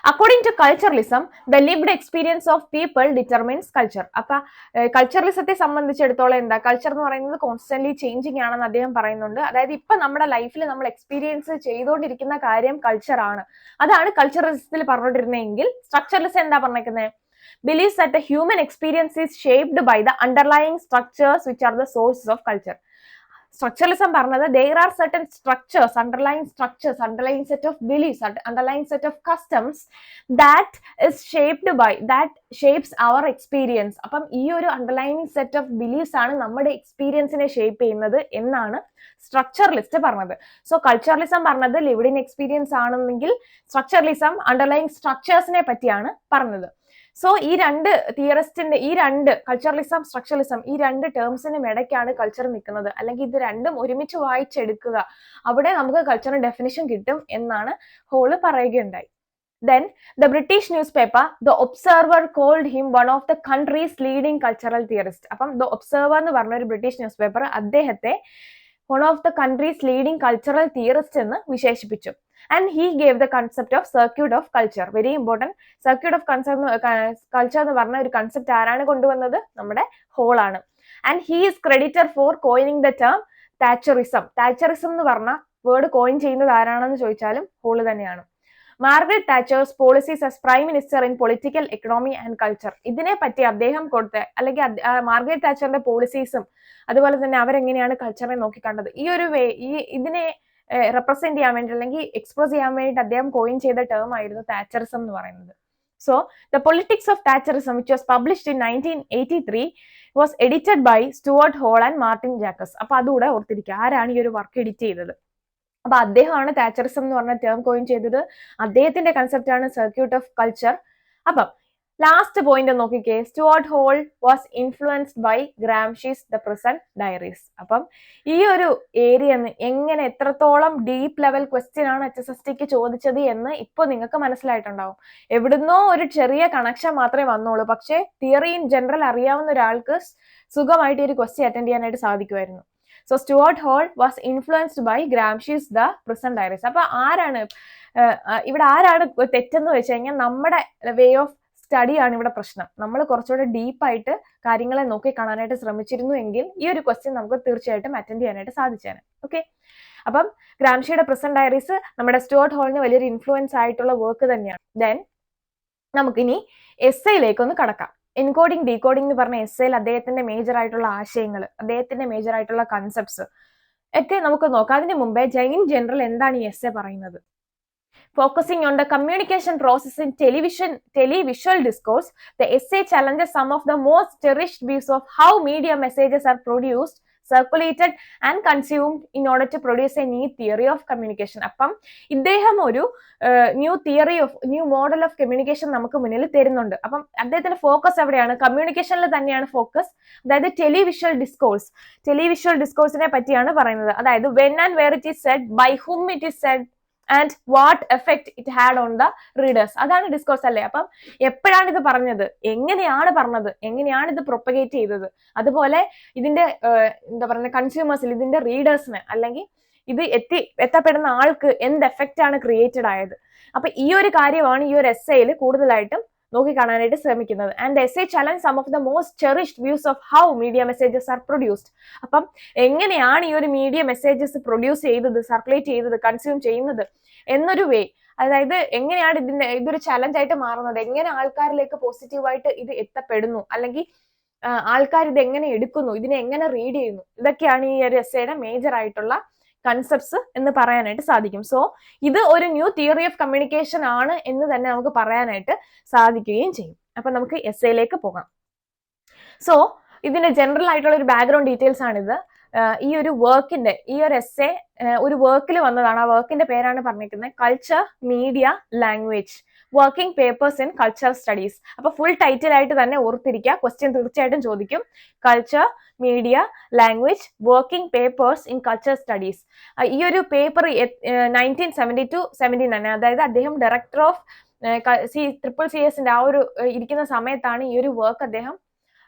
According to culturalism, the lived experience of people determines culture. അപ്പൊ കൾച്ചറലിസത്തെ സംബന്ധിച്ചിടത്തോളം എന്താ, കൾച്ചർ എന്ന് പറയുന്നത് കോൺസ്റ്റന്റ്ലി ചേഞ്ചിങ് ആണെന്ന് അദ്ദേഹം പറയുന്നുണ്ട്. അതായത് ഇപ്പൊ നമ്മുടെ ലൈഫിൽ നമ്മൾ എക്സ്പീരിയൻസ് ചെയ്തുകൊണ്ടിരിക്കുന്ന കാര്യം കൾച്ചർ ആണ്. അതാണ് കൾച്ചറലിസത്തിൽ പറഞ്ഞുകൊണ്ടിരുന്നതെങ്കിൽ സ്ട്രക്ചറലിസം എന്താ പറഞ്ഞിരിക്കുന്നത്? believes that the human experience is shaped by the underlying structures which are the sources of culture. Structuralism പറഞ്ഞത് there are certain structures, underlying set of beliefs, underlying set of customs that is shaped by, that shapes our experience. അപ്പം ഈ ഒരു underlying set of beliefs ആണ് നമ്മുടെ എക്സ്പീരിയൻസിനെ shape ചെയ്യുന്നത് എന്നാണ് structuralist പറഞ്ഞത്. So culturalism പറഞ്ഞത് ലിവ്ഡ് ഇൻ എക്സ്പീരിയൻസ് ആണെന്നെങ്കിൽ സ്ട്രക്ചറലിസം അണ്ടർലൈങ് സ്ട്രക്ചേഴ്സിനെ പറ്റിയാണ് പറഞ്ഞത്. സോ ഈ രണ്ട് തിയറിസ്റ്റിന്റെ, ഈ രണ്ട് കൾച്ചറലിസം സ്ട്രക്ചറലിസം, ഈ രണ്ട് ടേംസിനും ഇടയ്ക്കാണ് കൾച്ചർ നിൽക്കുന്നത്. അല്ലെങ്കിൽ ഇത് രണ്ടും ഒരുമിച്ച് വായിച്ചെടുക്കുക, അവിടെ നമുക്ക് കൾച്ചറിന്റെ ഡെഫിനിഷൻ കിട്ടും എന്നാണ് ഹോള് പറയുകയുണ്ടായി. Then the British newspaper The Observer called him one of the country's leading cultural theorists. അപ്പം The Observer എന്ന് പറഞ്ഞ ഒരു ബ്രിട്ടീഷ് ന്യൂസ് പേപ്പർ അദ്ദേഹത്തെ one of the country's leading cultural theorists എന്ന് വിശേഷിപ്പിച്ചു. And he gave the concept of circuit of culture. Very important. Circuit of culture എന്ന് പറഞ്ഞ ഒരു കൺസെപ്റ്റ് ആരാണ് കൊണ്ടുവന്നത്? നമ്മുടെ ഹോൾ ആണ്. And he is credited for coining the term താച്ചറിസം എന്ന് പറഞ്ഞ വേർഡ് കോയിൻ ചെയ്യുന്നത് ആരാണെന്ന് ചോദിച്ചാലും ഹോൾ തന്നെയാണ്. Margaret Thatcher's policies as prime minister in political economy and culture. ഇതിനെ പറ്റി അദ്ദേഹം കൊടുത്ത അല്ലെങ്കിൽ മാർഗരറ്റ് താച്ചറിന്റെ പോളിസീസും അതുപോലെ തന്നെ അവരെങ്ങനെയാണ് കൾച്ചറെ നോക്കിക്കണ്ടത്, ഇതിനെ റെപ്രസെന്റ് ചെയ്യാൻ വേണ്ടി അല്ലെങ്കിൽ എക്സ്പ്രസ് ചെയ്യാൻ വേണ്ടി അദ്ദേഹം കോയിൻ ചെയ്ത ടേം ആയിരുന്നു താച്ചറിസം എന്ന് പറയുന്നത്. So the politics of Thatcherism which was published in 1983 was edited by Stuart Hall and Martin Jacques. അപ്പൊ അതുകൂടെ ഓർത്തിരിക്കുക, ആരാണ് ഈ ഒരു വർക്ക് എഡിറ്റ് ചെയ്തത്. അപ്പൊ അദ്ദേഹമാണ് താച്ചറിസം എന്ന് പറഞ്ഞ ടേം കോയിൻ ചെയ്തത്. അദ്ദേഹത്തിന്റെ കൺസെപ്റ്റ് ആണ് സർക്യൂട്ട് ഓഫ് കൾച്ചർ. അപ്പം ലാസ്റ്റ് പോയിന്റ് നോക്കിക്കേ, Stuart Hall was influenced by Gramsci's the present diaries. അപ്പം ഈ ഒരു ഏരിയ എങ്ങനെ എത്രത്തോളം ഡീപ്പ് ലെവൽ ക്വസ്റ്റ്യൻ ആണ് HSSTക്ക് ചോദിച്ചത് എന്ന് ഇപ്പൊ നിങ്ങൾക്ക് മനസ്സിലായിട്ടുണ്ടാവും. എവിടുന്നോ ഒരു ചെറിയ കണക്ഷൻ മാത്രമേ വന്നോളൂ, പക്ഷേ തിയറി ഇൻ ജനറൽ അറിയാവുന്ന ഒരാൾക്ക് സുഖമായിട്ട് ഈ ഒരു ക്വസ്റ്റ്യൻ അറ്റൻഡ് ചെയ്യാനായിട്ട് സാധിക്കുമായിരുന്നു. So Stuart Hall was influenced by Gramsci's the present diaries. അപ്പൊ ഇവിടെ ആരാണ് തെറ്റെന്ന് വെച്ച് കഴിഞ്ഞാൽ നമ്മുടെ വേ ഓഫ് സ്റ്റഡിയാണ് ഇവിടെ പ്രശ്നം. നമ്മൾ കുറച്ചുകൂടെ ഡീപ്പായിട്ട് കാര്യങ്ങളെ നോക്കി കാണാനായിട്ട് ശ്രമിച്ചിരുന്നു എങ്കിൽ ഈ ഒരു ക്വസ്റ്റ്യൻ നമുക്ക് തീർച്ചയായിട്ടും അറ്റൻഡ് ചെയ്യാനായിട്ട് സാധിച്ചേനെ. ഓക്കെ, അപ്പം ഗ്രാംഷിയുടെ പ്രസന്റ് ഡയറീസ് നമ്മുടെ സ്റ്റുവർട്ട് ഹോളിന് വലിയൊരു ഇൻഫ്ലുവൻസ് ആയിട്ടുള്ള വർക്ക് തന്നെയാണ്. ദെൻ നമുക്കിനി എസ്സേയിലേക്ക് ഒന്ന് കടക്കാം. എൻകോഡിങ് ഡീകോഡിംഗ് എന്ന് പറഞ്ഞ എസ്സേയിൽ അദ്ദേഹത്തിന്റെ മേജർ ആയിട്ടുള്ള ആശയങ്ങൾ, അദ്ദേഹത്തിന്റെ മേജർ ആയിട്ടുള്ള കൺസെപ്റ്റ്സ് ഒക്കെ നമുക്ക് നോക്കാം. അതിന് മുമ്പേ ഇൻ ജനറൽ എന്താണ് ഈ എസ്സേ പറയുന്നത്? Focusing on the communication process in televisual discourse, the essay challenges some of the most cherished views of how media messages are produced, circulated and consumed in order to produce a new theory of communication. അപ്പം ഇദ്ദേഹം ഒരു new model of communication നമുക്ക് മുന്നിൽ തരുന്നുണ്ട്. അപ്പം അദ്ദേഹത്തിന്റെ focus എവിടെയാണ്? കമ്മ്യൂണിക്കേഷനിൽ തന്നെയാണ് ഫോക്കസ്. അതായത് ടെലിവിഷ്വൽ ഡിസ്കോഴ്സിനെ പറ്റിയാണ് പറയുന്നത്. അതായത് when and where it is said, by whom it is said and what effect it had on the readers. അതാണ് ഡിസ്കോഴ്സ് അല്ലേ? അപ്പം എപ്പോഴാണ് ഇത് പറഞ്ഞത്, എങ്ങനെയാണ് ഇത് പ്രൊപ്പഗേറ്റ് ചെയ്തത്, അതുപോലെ ഇതിന്റെ എന്താ പറയുക കൺസ്യൂമേഴ്സിൽ, ഇതിന്റെ റീഡേഴ്സിന് അല്ലെങ്കിൽ ഇത് എത്തപ്പെടുന്ന ആൾക്ക് എന്ത് എഫക്റ്റ് ആണ് ക്രിയേറ്റഡ് ആയത്. അപ്പൊ ഈ ഒരു കാര്യമാണ് ഈ ഒരു എസ്സേയിൽ കൂടുതലായിട്ടും നോക്കിക്കാണാനായിട്ട് ശ്രമിക്കുന്നത്. And essay challenge some of the most cherished views of how media messages are produced. അപ്പം എങ്ങനെയാണ് ഈ ഒരു മീഡിയ മെസ്സേജസ് പ്രൊഡ്യൂസ് ചെയ്തത്, സർക്കുലേറ്റ് ചെയ്തത്, കൺസ്യൂം ചെയ്യുന്നത് എന്നൊരു വേ, അതായത് എങ്ങനെയാണ് ഇതൊരു ചലഞ്ച് ആയിട്ട് മാറുന്നത്, എങ്ങനെ ആൾക്കാരിലേക്ക് പോസിറ്റീവായിട്ട് ഇത് എത്തപ്പെടുന്നു, അല്ലെങ്കിൽ ആൾക്കാർ ഇത് എങ്ങനെ എടുക്കുന്നു, ഇതിനെ എങ്ങനെ റീഡ് ചെയ്യുന്നു, ഇതൊക്കെയാണ് ഈ ഒരു എസ്സേയുടെ മേജർ ആയിട്ടുള്ള കൺസെപ്റ്റ്സ് എന്ന് പറയാനായിട്ട് സാധിക്കും. സോ ഇത് ഒരു ന്യൂ തിയറി ഓഫ് കമ്മ്യൂണിക്കേഷൻ ആണ് എന്ന് തന്നെ നമുക്ക് പറയാനായിട്ട് സാധിക്കുകയും ചെയ്യും. അപ്പൊ നമുക്ക് എസ്സേയിലേക്ക് പോകാം. സോ ഇതിന്റെ ജനറൽ ആയിട്ടുള്ള ഒരു ബാക്ക്ഗ്രൗണ്ട് ഡീറ്റെയിൽസ് ആണിത്. ഈ ഒരു വർക്കിന്റെ എസ്സേ ഒരു വർക്കിൽ വന്നതാണ്. ആ വർക്കിന്റെ പേരാണ് പറഞ്ഞിരിക്കുന്നത് culture, media, language, working papers in culture studies. അപ്പൊ ഫുൾ ടൈറ്റിൽ ആയിട്ട് തന്നെ ഓർത്തിരിക്കുക, ക്വസ്റ്റ്യൻ തീർച്ചയായിട്ടും ചോദിക്കും. Culture, media, language, working papers in culture studies. ഈ ഒരു പേപ്പർ 1972-79 തന്നെ, അതായത് അദ്ദേഹം ഡയറക്ടർ ഓഫ് CCCSന്റെ ആ ഒരു ഇരിക്കുന്ന സമയത്താണ് ഈ ഒരു വർക്ക് അദ്ദേഹം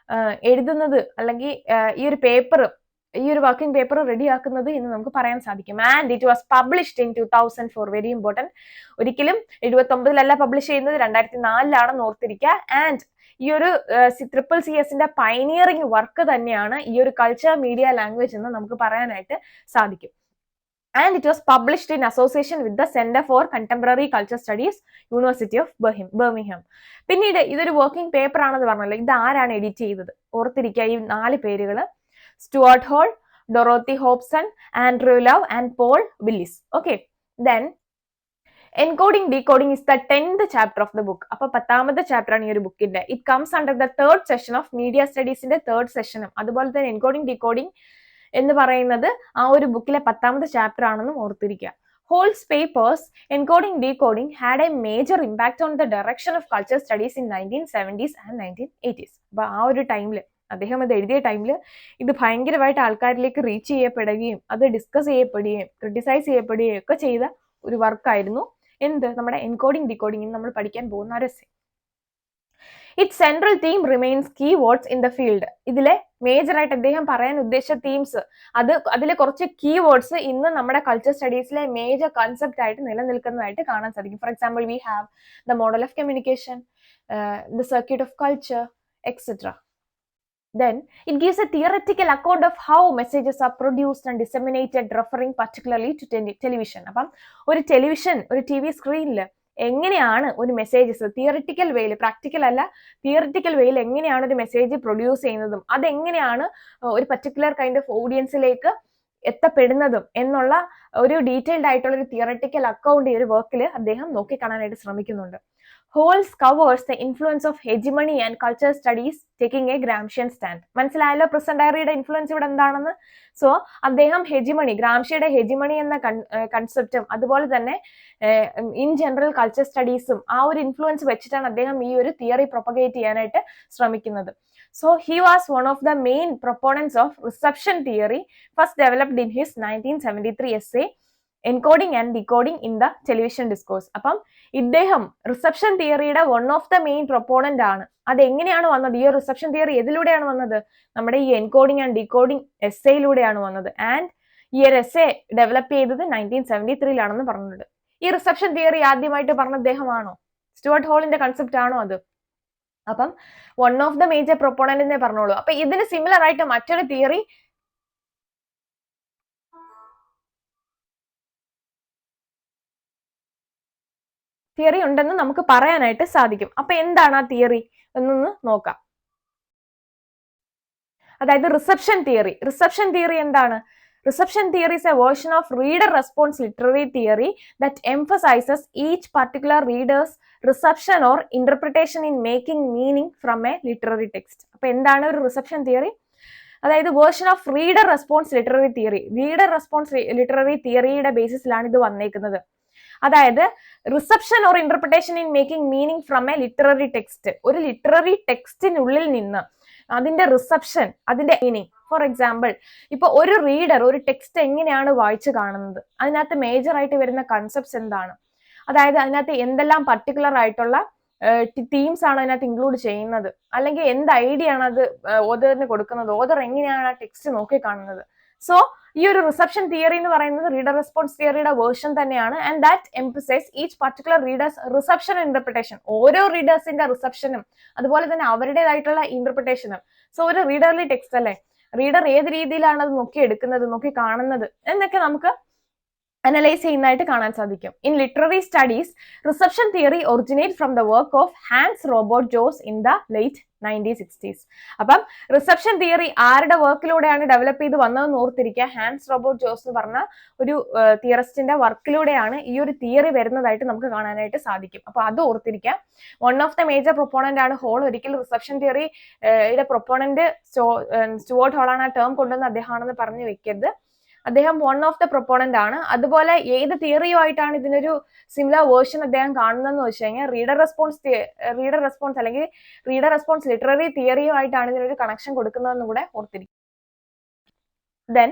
എഴുതുന്നത്, അല്ലെങ്കിൽ ഈ ഒരു പേപ്പർ, ഈ ഒരു വർക്കിംഗ് പേപ്പർ റെഡിയാക്കുന്നത് എന്ന് നമുക്ക് പറയാൻ സാധിക്കും. And it was published in 2004. Very important. ഒരിക്കലും 79 പബ്ലിഷ് ചെയ്യുന്നത്, 2004 ഓർത്തിരിക്കുക. ആൻഡ് ഈ ഒരു CCCSന്റെ പൈനിയറിംഗ് വർക്ക് തന്നെയാണ് ഈ ഒരു കൾച്ചർ, മീഡിയ, ലാംഗ്വേജ് എന്ന് നമുക്ക് പറയാനായിട്ട് സാധിക്കും. And it was published in association with the centre for contemporary culture studies, university of Birmingham. പിന്നീട് ഇതൊരു വർക്കിംഗ് പേപ്പർ ആണെന്ന് പറഞ്ഞല്ലോ, ഇത് ആരാണ് എഡിറ്റ് ചെയ്തത്? ഓർത്തിരിക്കുക ഈ 4 പേരുകൾ: Stuart Hall, Dorothy Hobson, Andrew Love and Paul Willis. Okay, then encoding decoding is the 10th chapter of the book. അപ്പൊ 10ാമത്തെ ചാപ്റ്റർ ആണ് ഈ ഒരു ബുക്കിന്റെ. It comes under the 3rd session of media സ്റ്റഡീസിന്റെ 3rd സെഷനും. അതുപോലെ തന്നെ എൻകോഡിംഗ് ഡീകോഡിംഗ് എന്ന് പറയുന്നത് ആ ഒരു ബുക്കിലെ 10ാമത്തെ ചാപ്റ്റർ ആണെന്നും ഓർത്തിരിക്കുക. Hall's papers, Encoding Decoding, had a major impact on the direction of culture studies in 1970s and 1980s. അപ്പൊ ആ ഒരു ടൈമിൽ, അദ്ദേഹം അത് എഴുതിയ ടൈമിൽ ഇത് ഭയങ്കരമായിട്ട് ആൾക്കാരിലേക്ക് റീച്ച് ചെയ്യപ്പെടുകയും അത് ഡിസ്കസ് ചെയ്യപ്പെടുകയും ക്രിട്ടിസൈസ് ചെയ്യപ്പെടുകയും ഒക്കെ ചെയ്ത ഒരു വർക്കായിരുന്നു നമ്മുടെ എൻകോഡിംഗ് ഡീകോഡിംഗ് നമ്മൾ പഠിക്കാൻ പോകുന്ന ഒരു essay. It central theme remains keywords in the field. ഇതിലെ മേജർ ആയിട്ട് അദ്ദേഹം പറയാൻ ഉദ്ദേശിച്ച തീംസ്, അതിലെ കുറച്ച് കീവേർഡ്സ് ഇന്ന് നമ്മുടെ കൾച്ചർ സ്റ്റഡീസിലെ മേജർ കൺസെപ്റ്റ് ആയിട്ട് നിലനിൽക്കുന്നതായിട്ട് കാണാൻ സാധിക്കും. For example, V have the model of communication, the circuit of culture, etcetera. Then it gives a theoretical account of how messages are produced and disseminated, referring particularly to television. അപ്പം ഒരു television, ഒരു TV സ്ക്രീനിൽ എങ്ങനെയാണ് ഒരു messages theoretical വേയിൽ, practical അല്ല theoretical വേയിൽ എങ്ങനെയാണ് ഒരു മെസ്സേജ് പ്രൊഡ്യൂസ് ചെയ്യുന്നതും അതെങ്ങനെയാണ് ഒരു പർട്ടിക്കുലർ കൈൻഡ് ഓഫ് ഓഡിയൻസിലേക്ക് എത്തപ്പെടുന്നതും എന്നുള്ള ഒരു ഡീറ്റെയിൽഡ് ആയിട്ടുള്ള ഒരു തിയറിറ്റിക്കൽ അക്കൗണ്ട് ഈ ഒരു വർക്കിൽ അദ്ദേഹം നോക്കിക്കാണാനായിട്ട് ശ്രമിക്കുന്നുണ്ട്. Holes covers the influence of hegemony and culture studies taking a Gramscian stand. മനസ്സിലായല്ലോ പ്രസന്റ് ഡയറിയുടെ ഇൻഫ്ലുവൻസ് ഇവിടെ എന്താണെന്ന്. സോ അദ്ദേഹം ഹെജിമണി, ഗ്രാംഷിയുടെ ഹെജിമണി എന്ന കൺസെപ്റ്റും അതുപോലെ തന്നെ ഇൻ ജനറൽ കൾച്ചർ സ്റ്റഡീസും ആ ഒരു ഇൻഫ്ലുവൻസ് വെച്ചിട്ടാണ് അദ്ദേഹം ഈ ഒരു തിയറി പ്രൊപ്പഗേറ്റ് ചെയ്യാനായിട്ട് ശ്രമിക്കുന്നത്. So he was one of the main proponents of reception theory, first developed in his 1973 essay Encoding and Decoding in the Television Discourse. അപ്പം ഇദ്ദേഹം റിസപ്ഷൻ തിയറിയുടെ one of the main proponent ആണ്. അത് എങ്ങനെയാണ് വന്നത്? ഈ റിസപ്ഷൻ തിയറി എതിലൂടെയാണ് വന്നത്? നമ്മുടെ ഈ എൻകോഡിംഗ് ആൻഡ് ഡീകോഡിംഗ് എസ്സേയിലൂടെയാണ് വന്നത്. ആൻഡ് ഈ ഒരു എസ്സേ ഡെവലപ്പ് ചെയ്തത് 1973 പറഞ്ഞിട്ടുണ്ട്. ഈ റിസപ്ഷൻ തിയറി ആദ്യമായിട്ട് പറഞ്ഞ അദ്ദേഹമാണോ? സ്റ്റുവർട്ട് ഹോളിന്റെ കൺസെപ്റ്റ് ആണോ അത്? അപ്പം one of the major proponent എന്നേ പറഞ്ഞോളൂ. അപ്പൊ ഇതിന് സിമിലർ ആയിട്ട് മറ്റൊരു തിയറി ഉണ്ടെന്ന് നമുക്ക് പറയാനായിട്ട് സാധിക്കും. അപ്പൊ എന്താണ് ആ തിയറി എന്നൊന്ന് നോക്കാം. അതായത് റിസപ്ഷൻ തിയറി എന്താണ്? Reception theory is a version of reader response literary theory that emphasizes each particular reader's reception or interpretation in making meaning from a literary text. അപ്പൊ എന്താണ് ഒരു റിസപ്ഷൻ തിയറി? അതായത് version of reader response literary തിയറിയുടെ ബേസിസിലാണ് ഇത് വന്നേക്കുന്നത്. അതായത് reception or interpretation in making meaning from a literary text. ഒരു ലിറ്റററി ടെക്സ്റ്റിനുള്ളിൽ നിന്ന് അതിന്റെ റിസപ്ഷൻ, അതിന്റെ മീനിങ്. ഫോർ എക്സാമ്പിൾ, ഇപ്പൊ ഒരു റീഡർ ഒരു ടെക്സ്റ്റ് എങ്ങനെയാണ് വായിച്ചു കാണുന്നത്, അതിനകത്ത് മേജർ ആയിട്ട് വരുന്ന കൺസെപ്റ്റ്സ് എന്താണ്, അതായത് അതിനകത്ത് എന്തെല്ലാം പർട്ടിക്കുലർ ആയിട്ടുള്ള തീംസ് ആണ് അതിനകത്ത് ഇൻക്ലൂഡ് ചെയ്യുന്നത്, അല്ലെങ്കിൽ എന്ത് ഐഡിയ ആണ് അത് ഓതറിന് കൊടുക്കുന്നത്, ഓതർ എങ്ങനെയാണ് ആ ടെക്സ്റ്റ് നോക്കി കാണുന്നത്. സോ ഈ ഒരു റിസപ്ഷൻ തിയറി എന്ന് പറയുന്നത് റീഡർ റെസ്പോൺസ് തിയറിയുടെ വേർഷൻ തന്നെയാണ്. And that emphasise each particular reader's reception interpretation. ഓരോ റീഡേഴ്സിന്റെ റിസപ്ഷനും അതുപോലെ തന്നെ അവരുടേതായിട്ടുള്ള ഇന്റർപ്രിട്ടേഷനും. സോ ഒരു റീഡർലി ടെക്സ്റ്റ് അല്ലേ, റീഡർ ഏത് രീതിയിലാണ് അത് നോക്കി എടുക്കുന്നത്, നോക്കി കാണുന്നത് എന്നൊക്കെ നമുക്ക് അനലൈസ് ചെയ്യുന്നതായിട്ട് കാണാൻ സാധിക്കും. In literary studies reception theory originate from the work of Hans Robert Jauss in the late 1960s. അപ്പം റിസപ്ഷൻ തിയറി ആരുടെ വർക്കിലൂടെയാണ് ഡെവലപ്പ് ചെയ്ത് വന്നതെന്ന് ഓർത്തിരിക്കുക. ഹാൻസ് റോബോട്ട് ജോസ് എന്ന് പറഞ്ഞ ഒരു തിയറിസ്റ്റിന്റെ വർക്കിലൂടെയാണ് ഈ ഒരു തിയറി വരുന്നതായിട്ട് നമുക്ക് കാണാനായിട്ട് സാധിക്കും. അപ്പൊ അത് ഓർത്തിരിക്കുക. One of the major proponent ആണ് ഹോൾ. ഒരിക്കലും റിസപ്ഷൻ തിയറിയുടെ പ്രൊപ്പോണന്റ് സ്റ്റുവർട്ട് ഹോൾ ആണ്, ആ ടേം കൊണ്ടുവന്ന് അദ്ദേഹമാണെന്ന് പറഞ്ഞു വെക്കരുത്. അദ്ദേഹം വൺ ഓഫ് ദ പ്രൊപ്പോണന്റ് ആണ്. അതുപോലെ ഏത് തിയറിയുമായിട്ടാണ് ഇതിനൊരു സിമിലർ വേർഷൻ അദ്ദേഹം കാണുന്നതെന്ന് വെച്ച് കഴിഞ്ഞാൽ റീഡർ റെസ്പോൺസ് അല്ലെങ്കിൽ റീഡർ റെസ്പോൺസ് ലിറ്റററി തിയറിയുമായിട്ടാണ് ഇതിനൊരു കണക്ഷൻ കൊടുക്കുന്നതെന്ന് കൂടെ ഓർത്തിരിക്കും. Then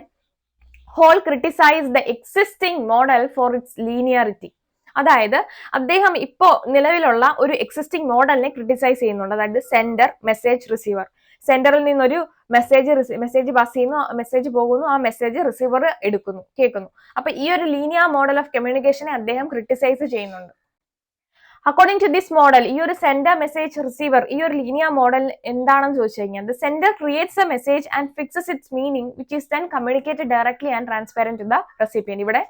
Hall criticise the existing model for its linearity. അതായത് അദ്ദേഹം ഇപ്പോ നിലവിലുള്ള ഒരു എക്സിസ്റ്റിംഗ് മോഡലിനെ ക്രിട്ടിസൈസ് ചെയ്യുന്നുണ്ട്. അതായത് സെൻഡർ, മെസ്സേജ്, റിസീവർ. സെൻഡറിൽ നിന്നൊരു മെസ്സേജ് പാസ് ചെയ്യുന്നു, മെസ്സേജ് പോകുന്നു, ആ മെസ്സേജ് റിസീവർ എടുക്കുന്നു, കേൾക്കുന്നു. അപ്പൊ ഈ ഒരു ലീനിയർ മോഡൽ ഓഫ് കമ്മ്യൂണിക്കേഷനെ അദ്ദേഹം ക്രിട്ടിസൈസ് ചെയ്യുന്നുണ്ട്. അക്കോർഡിംഗ് ടു ദിസ് മോഡൽ, ഈ ഒരു സെൻഡർ, മെസ്സേജ്, റിസീവർ, ഈ ഒരു ലീനിയർ മോഡൽ എന്താണെന്ന് ചോദിച്ചു കഴിഞ്ഞാൽ the sender creates a message and fixes its meaning which is then communicated directly and transparent to the recipient. ഇവിടെ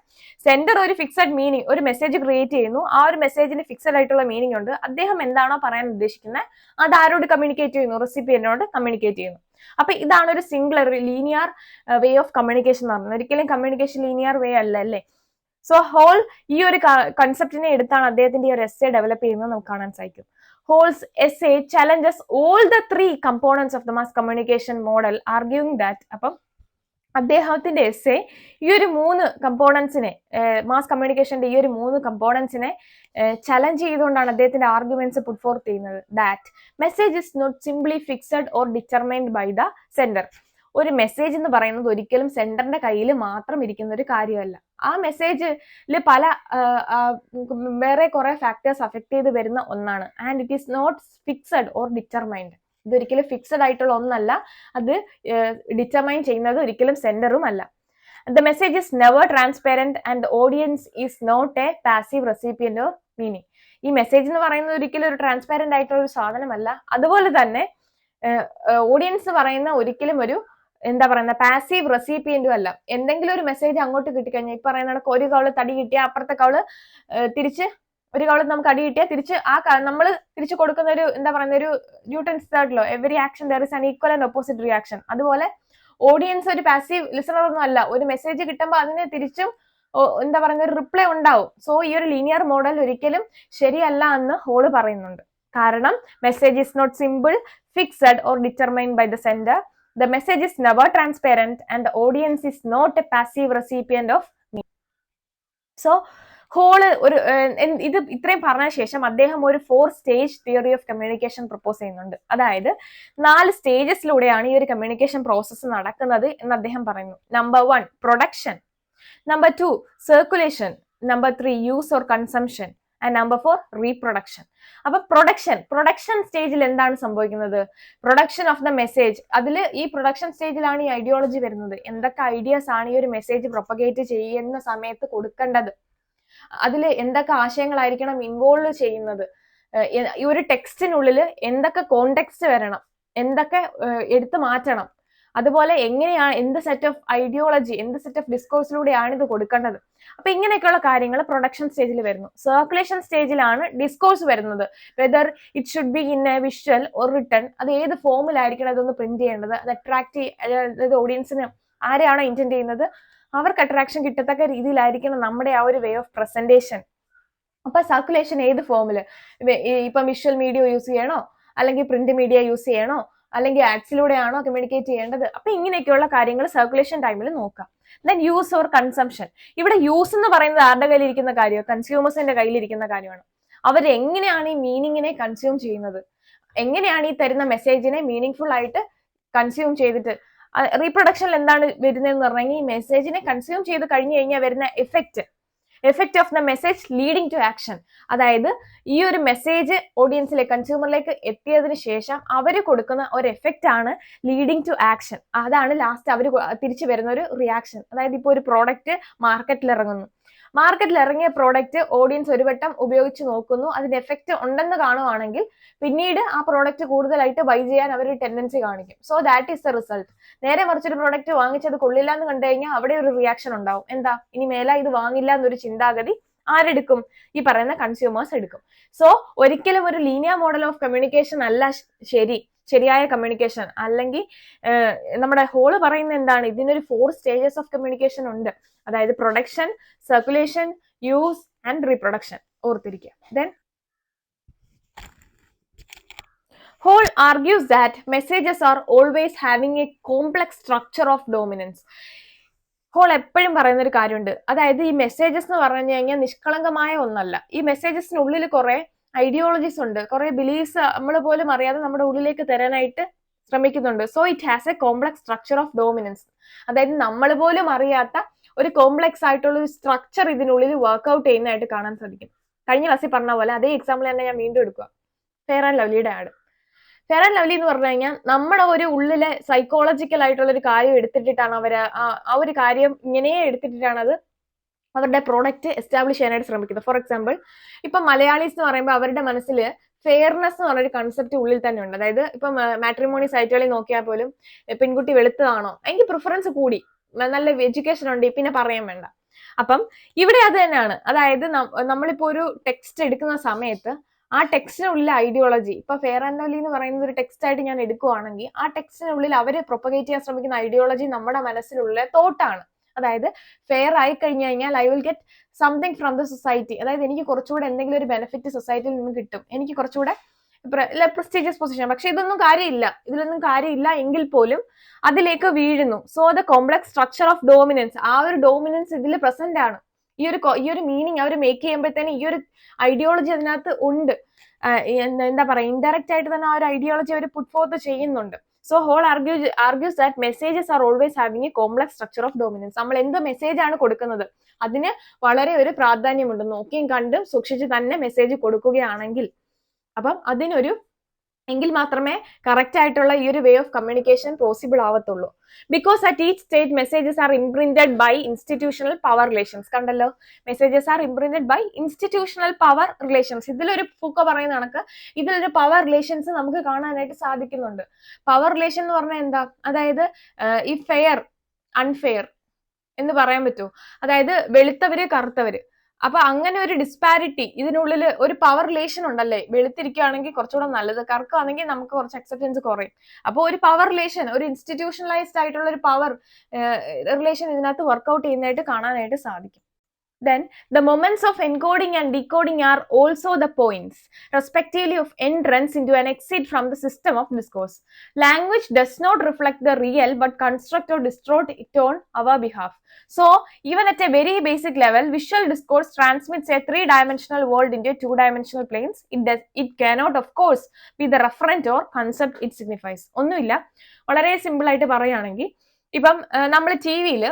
സെൻഡർ ഒരു ഫിക്സഡ് മീനിങ്, ഒരു മെസ്സേജ് ക്രിയേറ്റ് ചെയ്യുന്നു, ആ ഒരു മെസ്സേജിന് ഫിക്സഡ് ആയിട്ടുള്ള മീനിങ് ഉണ്ട്. അദ്ദേഹം എന്താണോ പറയാൻ ഉദ്ദേശിക്കുന്നത് അത് ആരോട് കമ്മ്യൂണിക്കേറ്റ് ചെയ്യുന്നു? റെസിപ്പിയന്റിനോട് കമ്മ്യൂണിക്കേറ്റ് ചെയ്യുന്നു. അപ്പൊ ഇതാണ് ഒരു single linear way of communication എന്ന് പറയുന്നത്. ഒരിക്കലും കമ്മ്യൂണിക്കേഷൻ ലീനിയർ വേ അല്ല അല്ലേ. സോ ഹോൾ ഈ ഒരു കൺസെപ്റ്റിനെ എടുത്താണ് അദ്ദേഹത്തിന്റെ ഈ ഒരു എസ്സേ ഡെവലപ്പ് ചെയ്യുന്നത് നമുക്ക് കാണാൻ സാധിക്കും. Hall's essay challenges all the 3 components of the mass communication model, arguing that. അപ്പം അദ്ദേഹത്തിന്റെ എസ്സേ ഈ ഒരു 3 കമ്പോണൻസിനെ, മാസ് കമ്മ്യൂണിക്കേഷന്റെ ഈ ഒരു 3 കമ്പോണൻസിനെ ചലഞ്ച് ചെയ്തുകൊണ്ടാണ് അദ്ദേഹത്തിന്റെ ആർഗ്യുമെന്റ്സ് പുട്ട് ഫോർത്ത് ചെയ്യുന്നത്. That message is not simply fixed or determined by the sender. ഒരു മെസ്സേജ് എന്ന് പറയുന്നത് ഒരിക്കലും സെൻഡറിന്റെ കയ്യിൽ മാത്രം ഇരിക്കുന്ന ഒരു കാര്യമല്ല. ആ മെസ്സേജിൽ പല വേറെ കുറെ ഫാക്ടേഴ്സ് അഫക്ട് ചെയ്ത് വരുന്ന ഒന്നാണ്. And it is not fixed or determined. ഇതൊരിക്കലും ഫിക്സഡ് ആയിട്ടുള്ള ഒന്നല്ല, അത് ഡിറ്റർമൈൻ ചെയ്യുന്നത് ഒരിക്കലും സെൻഡറും അല്ല. The message is never transparent and the audience is not a passive recipient of meaning. ഈ മെസ്സേജ് എന്ന് പറയുന്നത് ഒരിക്കലും ഒരു ട്രാൻസ്പാരന്റ് ആയിട്ടുള്ള ഒരു സാധനമല്ല. അതുപോലെ തന്നെ ഓഡിയൻസ് പറയുന്ന ഒരിക്കലും ഒരു എന്താ പറയുന്ന പാസീവ് റെസിപ്പിയന്റും അല്ല. എന്തെങ്കിലും ഒരു മെസ്സേജ് അങ്ങോട്ട് കിട്ടിക്കഴിഞ്ഞാൽ ഈ പറയുന്ന കണക്ക് ഒരു കവള് തടി കിട്ടിയാൽ അപ്പുറത്തെ കവള് തിരിച്ച് ഒരു കവള് നമുക്ക് അടി കിട്ടിയാൽ തിരിച്ച് നമ്മൾ തിരിച്ചു കൊടുക്കുന്ന ഒരു എന്താ പറയുന്ന ഒരു Newton's third law, every action there is an equal and opposite reaction. അതുപോലെ ഓഡിയൻസ് ഒരു പാസീവ് ലിസണർ ഒന്നും അല്ല. ഒരു മെസ്സേജ് കിട്ടുമ്പോൾ അതിന് തിരിച്ചും എന്താ പറയുന്ന ഒരു റിപ്ലൈ ഉണ്ടാവും. സോ ഈ ഒരു ലീനിയർ മോഡൽ ഒരിക്കലും ശരിയല്ല എന്ന് ഹോള് പറയുന്നുണ്ട്. കാരണം message is not simple, fixed or determined by the sender. The message is never transparent and the audience is not a passive recipient of me. So Hall ഒരു ഇത് ഇത്രയും പറഞ്ഞ ശേഷം അദ്ദേഹം ഒരു 4 stage theory of communication propose ചെയ്യുന്നുണ്ട്. അതായത് 4 സ്റ്റേജസിലൂടെയാണ് ഈ ഒരു കമ്മ്യൂണിക്കേഷൻ പ്രോസസ്സ് നടക്കുന്നത് എന്ന് അദ്ദേഹം പറയുന്നു. Number 1 production, number 2 circulation, number 3 use or consumption and number 4 reproduction. അപ്പൊ പ്രൊഡക്ഷൻ സ്റ്റേജിൽ എന്താണ് സംഭവിക്കുന്നത്? Production of the message. അതിൽ ഈ പ്രൊഡക്ഷൻ സ്റ്റേജിലാണ് ഈ ഐഡിയോളജി വരുന്നത്. എന്തൊക്കെ ഐഡിയാസ് ആണ് ഈ ഒരു മെസ്സേജ് പ്രൊപ്പഗേറ്റ് ചെയ്യുന്ന സമയത്ത് കൊടുക്കേണ്ടത്, അതിൽ എന്തൊക്കെ ആശയങ്ങളായിരിക്കണം ഇൻവോൾവ് ചെയ്യുന്നത്, ഈ ഒരു ടെക്സ്റ്റിനുള്ളിൽ എന്തൊക്കെ കോണ്ടെക്സ്റ്റ് വരണം, എന്തൊക്കെ എടുത്തു മാറ്റണം, അതുപോലെ എങ്ങനെയാണ് എന്ത് സെറ്റ് ഓഫ് ഐഡിയോളജി, എന്ത് സെറ്റ് ഓഫ് ഡിസ്കോഴ്സിലൂടെയാണ് ഇത് കൊടുക്കേണ്ടത്. അപ്പൊ ഇങ്ങനെയൊക്കെയുള്ള കാര്യങ്ങൾ പ്രൊഡക്ഷൻ സ്റ്റേജിൽ വരുന്നു. സർക്കുലേഷൻ സ്റ്റേജിലാണ് ഡിസ്കോഴ്സ് വരുന്നത്. Whether it should be in A visual or written, അത് ഏത് ഫോമിലായിരിക്കണം അതൊന്ന് പ്രിന്റ് ചെയ്യേണ്ടത്, അത് അട്രാക്ട് അതായത് ഓഡിയൻസിന് ആരെയാണോ ഇന്റൻഡ് ചെയ്യുന്നത് അവർക്ക് അട്രാക്ഷൻ കിട്ടത്തക്ക രീതിയിലായിരിക്കണം നമ്മുടെ ആ ഒരു വേ ഓഫ് പ്രസന്റേഷൻ. അപ്പൊ സർക്കുലേഷൻ ഏത് ഫോമില്, ഇപ്പം വിഷ്വൽ മീഡിയ യൂസ് ചെയ്യണോ, അല്ലെങ്കിൽ പ്രിന്റ് മീഡിയ യൂസ് ചെയ്യണോ, അല്ലെങ്കിൽ ആഡ്സിലൂടെയാണോ കമ്മ്യൂണിക്കേറ്റ് ചെയ്യേണ്ടത്. അപ്പൊ ഇങ്ങനെയൊക്കെയുള്ള കാര്യങ്ങൾ സർക്കുലേഷൻ ടൈമിൽ നോക്കാം. Then use or consumption. ഇവിടെ യൂസ് എന്ന് പറയുന്നത് ആരുടെ കയ്യിലിരിക്കുന്ന കാര്യമോ, കൺസ്യൂമേഴ്സിന്റെ കയ്യിലിരിക്കുന്ന കാര്യമാണ്. അവരെങ്ങനെയാണ് ഈ മീനിങ്ങിനെ കൺസ്യൂം ചെയ്യുന്നത്, എങ്ങനെയാണ് ഈ തരുന്ന മെസ്സേജിനെ മീനിങ് ഫുൾ ആയിട്ട് കൺസ്യൂം ചെയ്തിട്ട്. റീപ്രൊഡക്ഷനിൽ എന്താണ് വരുന്നതെന്ന് പറഞ്ഞാൽ ഈ മെസ്സേജിനെ കൺസ്യൂം ചെയ്ത് കഴിഞ്ഞു കഴിഞ്ഞാൽ വരുന്ന effect of the message leading to action. അതായത് ഈ ഒരു മെസ്സേജ് ഓഡിയൻസിലേക്ക്, കൺസ്യൂമറിലേക്ക് എത്തിയതിനു ശേഷം അവർ കൊടുക്കുന്ന ഒരു എഫക്റ്റ് ആണ് ലീഡിങ് ടു ആക്ഷൻ. അതാണ് ലാസ്റ്റ് അവർ തിരിച്ചു വരുന്ന ഒരു റിയാക്ഷൻ. അതായത് ഇപ്പോൾ ഒരു പ്രോഡക്റ്റ് മാർക്കറ്റിൽ ഇറങ്ങിയ പ്രോഡക്റ്റ് ഓഡിയൻസ് ഒരു വട്ടം ഉപയോഗിച്ച് നോക്കുന്നു, അതിന്റെ എഫക്റ്റ് ഉണ്ടെന്ന് കാണുവാണെങ്കിൽ പിന്നീട് ആ പ്രോഡക്റ്റ് കൂടുതലായിട്ട് ബൈ ചെയ്യാൻ അവർ ടെൻഡൻസി കാണിക്കും. So that is the result. നേരെ മറിച്ചൊരു പ്രോഡക്റ്റ് വാങ്ങിച്ചത് കൊള്ളില്ല എന്ന് കണ്ടു കഴിഞ്ഞാൽ അവിടെ ഒരു റിയാക്ഷൻ ഉണ്ടാവും. എന്താ, ഇനി മേല ഇത് വാങ്ങില്ല എന്നൊരു ചിന്താഗതി ആരെടുക്കും? ഈ പറയുന്ന കൺസ്യൂമേഴ്സ് എടുക്കും. സോ ഒരിക്കലും ഒരു ലീനിയർ മോഡൽ ഓഫ് കമ്മ്യൂണിക്കേഷൻ അല്ല ശരിയായ കമ്മ്യൂണിക്കേഷൻ. അല്ലെങ്കിൽ നമ്മുടെ ഹോള് പറയുന്നത് എന്താണ്, ഇതിനൊരു 4 സ്റ്റേജസ് ഓഫ് കമ്മ്യൂണിക്കേഷൻ ഉണ്ട്. അതായത് production, circulation, use and reproduction. ഓർത്തിരിക്കുക. Then Hall argues that messages are always having a complex structure of dominance. Hall എപ്പോഴും പറയുന്ന ഒരു കാര്യമുണ്ട്. അതായത് ഈ മെസ്സേജസ് എന്ന് പറഞ്ഞു കഴിഞ്ഞാൽ നിഷ്കളങ്കമായ ഒന്നല്ല. ഈ മെസ്സേജസിനുള്ളിൽ കുറെ ഐഡിയോളജീസ് ഉണ്ട്, കുറെ ബിലീഫ്സ് നമ്മൾ പോലും അറിയാതെ നമ്മുടെ ഉള്ളിലേക്ക് തരാനായിട്ട് ശ്രമിക്കുന്നുണ്ട്. So it has A complex structure of dominance. അതായത് നമ്മൾ പോലും അറിയാത്ത ഒരു കോംപ്ലക്സ് ആയിട്ടുള്ള ഒരു സ്ട്രക്ചർ ഇതിനുള്ളിൽ വർക്ക്ഔട്ട് ചെയ്യുന്നതായിട്ട് കാണാൻ സാധിക്കും. കഴിഞ്ഞ ക്ലാസ്സിൽ പറഞ്ഞ പോലെ അതേ എക്സാമ്പിൾ തന്നെ ഞാൻ വീണ്ടും എടുക്കുക. ഫെയർ ആൻഡ് ലവ്ലിയുടെ ആഡ്. ഫെയർ ആൻഡ് ലവ്ലി എന്ന് പറഞ്ഞു കഴിഞ്ഞാൽ നമ്മുടെ ഒരു ഉള്ളിലെ സൈക്കോളജിക്കൽ ആയിട്ടുള്ള ഒരു കാര്യം എടുത്തിട്ടാണ് ആ ഒരു കാര്യം ഇങ്ങനെ എടുത്തിട്ടാണ് അത് അവരുടെ പ്രോഡക്റ്റ് എസ്റ്റാബ്ലിഷ് ചെയ്യാനായിട്ട് ശ്രമിക്കുന്നത്. ഫോർ എക്സാമ്പിൾ, ഇപ്പൊ മലയാളീസ് എന്ന് പറയുമ്പോൾ അവരുടെ മനസ്സിൽ ഫെയർനെസ് എന്ന് പറഞ്ഞൊരു കൺസെപ്റ്റ് ഉള്ളിൽ തന്നെ ഉണ്ട്. അതായത് ഇപ്പം മാട്രിമോണി സൈറ്റുകളിൽ നോക്കിയാൽ പോലും പെൺകുട്ടി വെളുത്തതാണോ എനിക്ക് പ്രിഫറൻസ് കൂടി, നല്ല എഡ്യൂക്കേഷൻ ഉണ്ട്, പിന്നെ പറയാൻ വേണ്ട. അപ്പം ഇവിടെ അത് തന്നെയാണ്. അതായത് നമ്മളിപ്പോ ഒരു ടെക്സ്റ്റ് എടുക്കുന്ന സമയത്ത് ആ ടെക്സ്റ്റിനുള്ളിലെ ഐഡിയോളജി, ഇപ്പൊ ഫെയർ ആൻഡ് ലവ്ലി എന്ന് പറയുന്ന ഒരു ടെക്സ്റ്റ് ആയിട്ട് ഞാൻ എടുക്കുവാണെങ്കിൽ ആ ടെക്സ്റ്റിനുള്ളിൽ അവര് പ്രൊപ്പഗേറ്റ് ചെയ്യാൻ ശ്രമിക്കുന്ന ഐഡിയോളജി നമ്മുടെ മനസ്സിലുള്ള തോട്ടാണ്. അതായത് ഫെയർ ആയി കഴിഞ്ഞു കഴിഞ്ഞാൽ I will get something from the society. അതായത് എനിക്ക് കുറച്ചുകൂടെ എന്തെങ്കിലും ഒരു ബെനിഫിറ്റ് സൊസൈറ്റിയിൽ നിന്ന് കിട്ടും, എനിക്ക് കുറച്ചുകൂടെ പ്രസ്റ്റീജിയസ് പൊസിഷൻ. പക്ഷെ ഇതിലൊന്നും കാര്യമില്ല എങ്കിൽ പോലും അതിലേക്ക് വീഴുന്നു. So the complex structure of dominance, ആ ഒരു ഡോമിനൻസ് ഇതിൽ പ്രസന്റ് ആണ്. ഈ ഒരു മീനിങ് അവർ മേക്ക് ചെയ്യുമ്പോഴത്തേന് ഈ ഒരു ഐഡിയോളജി അതിനകത്ത് ഉണ്ട്. എന്താ പറയുക, ഇൻഡയറക്റ്റ് ആയിട്ട് തന്നെ ആ ഒരു ഐഡിയോളജി അവർ പുട്ട് ഫോർത്ത് ചെയ്യുന്നുണ്ട്. So Hall argues that messages are always having a complex structure of dominance. നമ്മൾ എന്ത് മെസ്സേജ് ആണ് കൊടുക്കുന്നത് അതിന് വളരെ ഒരു പ്രാധാന്യമുണ്ട്. നോക്കിയും കണ്ടും സൂക്ഷിച്ച് തന്നെ മെസ്സേജ് കൊടുക്കുകയാണെങ്കിൽ അപ്പം അതിനൊരു എങ്കിൽ മാത്രമേ കറക്റ്റ് ആയിട്ടുള്ള ഈ ഒരു വേ ഓഫ് കമ്മ്യൂണിക്കേഷൻ പോസിബിൾ ആവത്തുള്ളൂ. Because at each stage messages are imprinted by institutional power relations. കണ്ടല്ലോ, messages are imprinted by institutional power relations. ഇതിലൊരു ഫൂക്കോ പറയുന്ന കണക്ക് ഇതിലൊരു പവർ റിലേഷൻസ് നമുക്ക് കാണാനായിട്ട് സാധിക്കുന്നുണ്ട്. പവർ റിലേഷൻ എന്ന് പറഞ്ഞാൽ എന്താ? അതായത് ഈ ഫെയർ അൺഫെയർ എന്ന് പറയാൻ പറ്റുമോ? അതായത് വെളുത്തവര് കറുത്തവര്. അപ്പൊ അങ്ങനെ ഒരു ഡിസ്പാരിറ്റി ഇതിനുള്ളിൽ ഒരു പവർ റിലേഷൻ ഉണ്ടല്ലേ. വെളുത്തിരിക്കുകയാണെങ്കിൽ കുറച്ചുകൂടെ നല്ലത്, കറുക്കുകയാണെങ്കിൽ നമുക്ക് കുറച്ച് അക്സെപ്റ്റൻസ് കുറയും. അപ്പോൾ ഒരു പവർ റിലേഷൻ, ഒരു ഇൻസ്റ്റിറ്റ്യൂഷണലൈസ്ഡ് ആയിട്ടുള്ള ഒരു പവർ റിലേഷൻ ഇതിനകത്ത് വർക്ക്ഔട്ട് ചെയ്യുന്നതായിട്ട് കാണാനായിട്ട് സാധിക്കും. Then the moments of encoding and decoding are also the points, respectively, of entrance into and exit from the system of discourse. Language does not reflect the real but construct or distort it on our behalf. So, even at a very basic level, visual discourse transmits a three-dimensional world into two-dimensional planes. It cannot, of course, be the referent or concept it signifies. ഒന്നുമില്ല, വളരെ simple ആയിട്ട് പറയുകയാണെങ്കിൽ, ഇപ്പം നമ്മൾ T വിയിൽ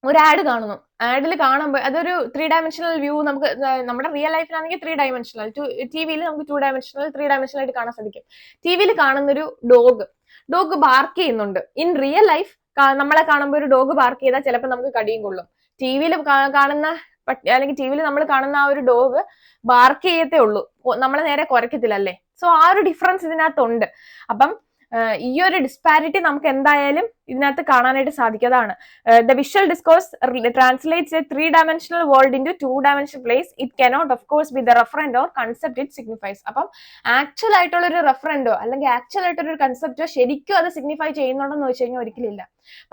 ഒരു add കാണുന്നു. ആഡിൽ കാണുമ്പോൾ അതൊരു 3-dimensional വ്യൂ നമുക്ക് നമ്മുടെ റിയൽ ലൈഫിലാണെങ്കിൽ 3-dimensional, ടി വിയിൽ നമുക്ക് 2-dimensional 3-dimensional ആയിട്ട് കാണാൻ സാധിക്കും. ടി വിയിൽ കാണുന്നൊരു ഡോഗ് ബാർക്ക് ചെയ്യുന്നുണ്ട്. ഇൻ റിയൽ ലൈഫ് നമ്മളെ കാണുമ്പോൾ ഒരു ഡോഗ് ബാർക്ക് ചെയ്താൽ ചിലപ്പോൾ നമുക്ക് കടിയും കൊള്ളും. ടി വിയിൽ കാണുന്ന അല്ലെങ്കിൽ ടി വിയിൽ നമ്മൾ കാണുന്ന ആ ഒരു ഡോഗ് ബാർക്ക് ചെയ്യത്തേ ഉള്ളൂ, നമ്മളെ നേരെ കുരയ്ക്കത്തില്ലല്ലേ. സോ ആ ഒരു ഡിഫറൻസ് ഇതിനകത്തുണ്ട്. അപ്പം ഈ ഒരു ഡിസ്പാരിറ്റി നമുക്ക് എന്തായാലും ഇതിനകത്ത് കാണാനായിട്ട് സാധിക്കുന്നതാണ്. The visual discourse translates a 3-dimensional world into 2-dimensional place. It cannot of course be the referent or concept it signifies. അപ്പം ആക്ച്വൽ ആയിട്ടുള്ള ഒരു റെഫറൻഡോ അല്ലെങ്കിൽ ആക്ച്വൽ ആയിട്ടൊരു കൺസെപ്റ്റോ ശരിക്കും അത് സിഗ്നിഫൈ ചെയ്യുന്നുണ്ടോന്ന് വെച്ച് കഴിഞ്ഞാൽ ഒരിക്കലില്ല.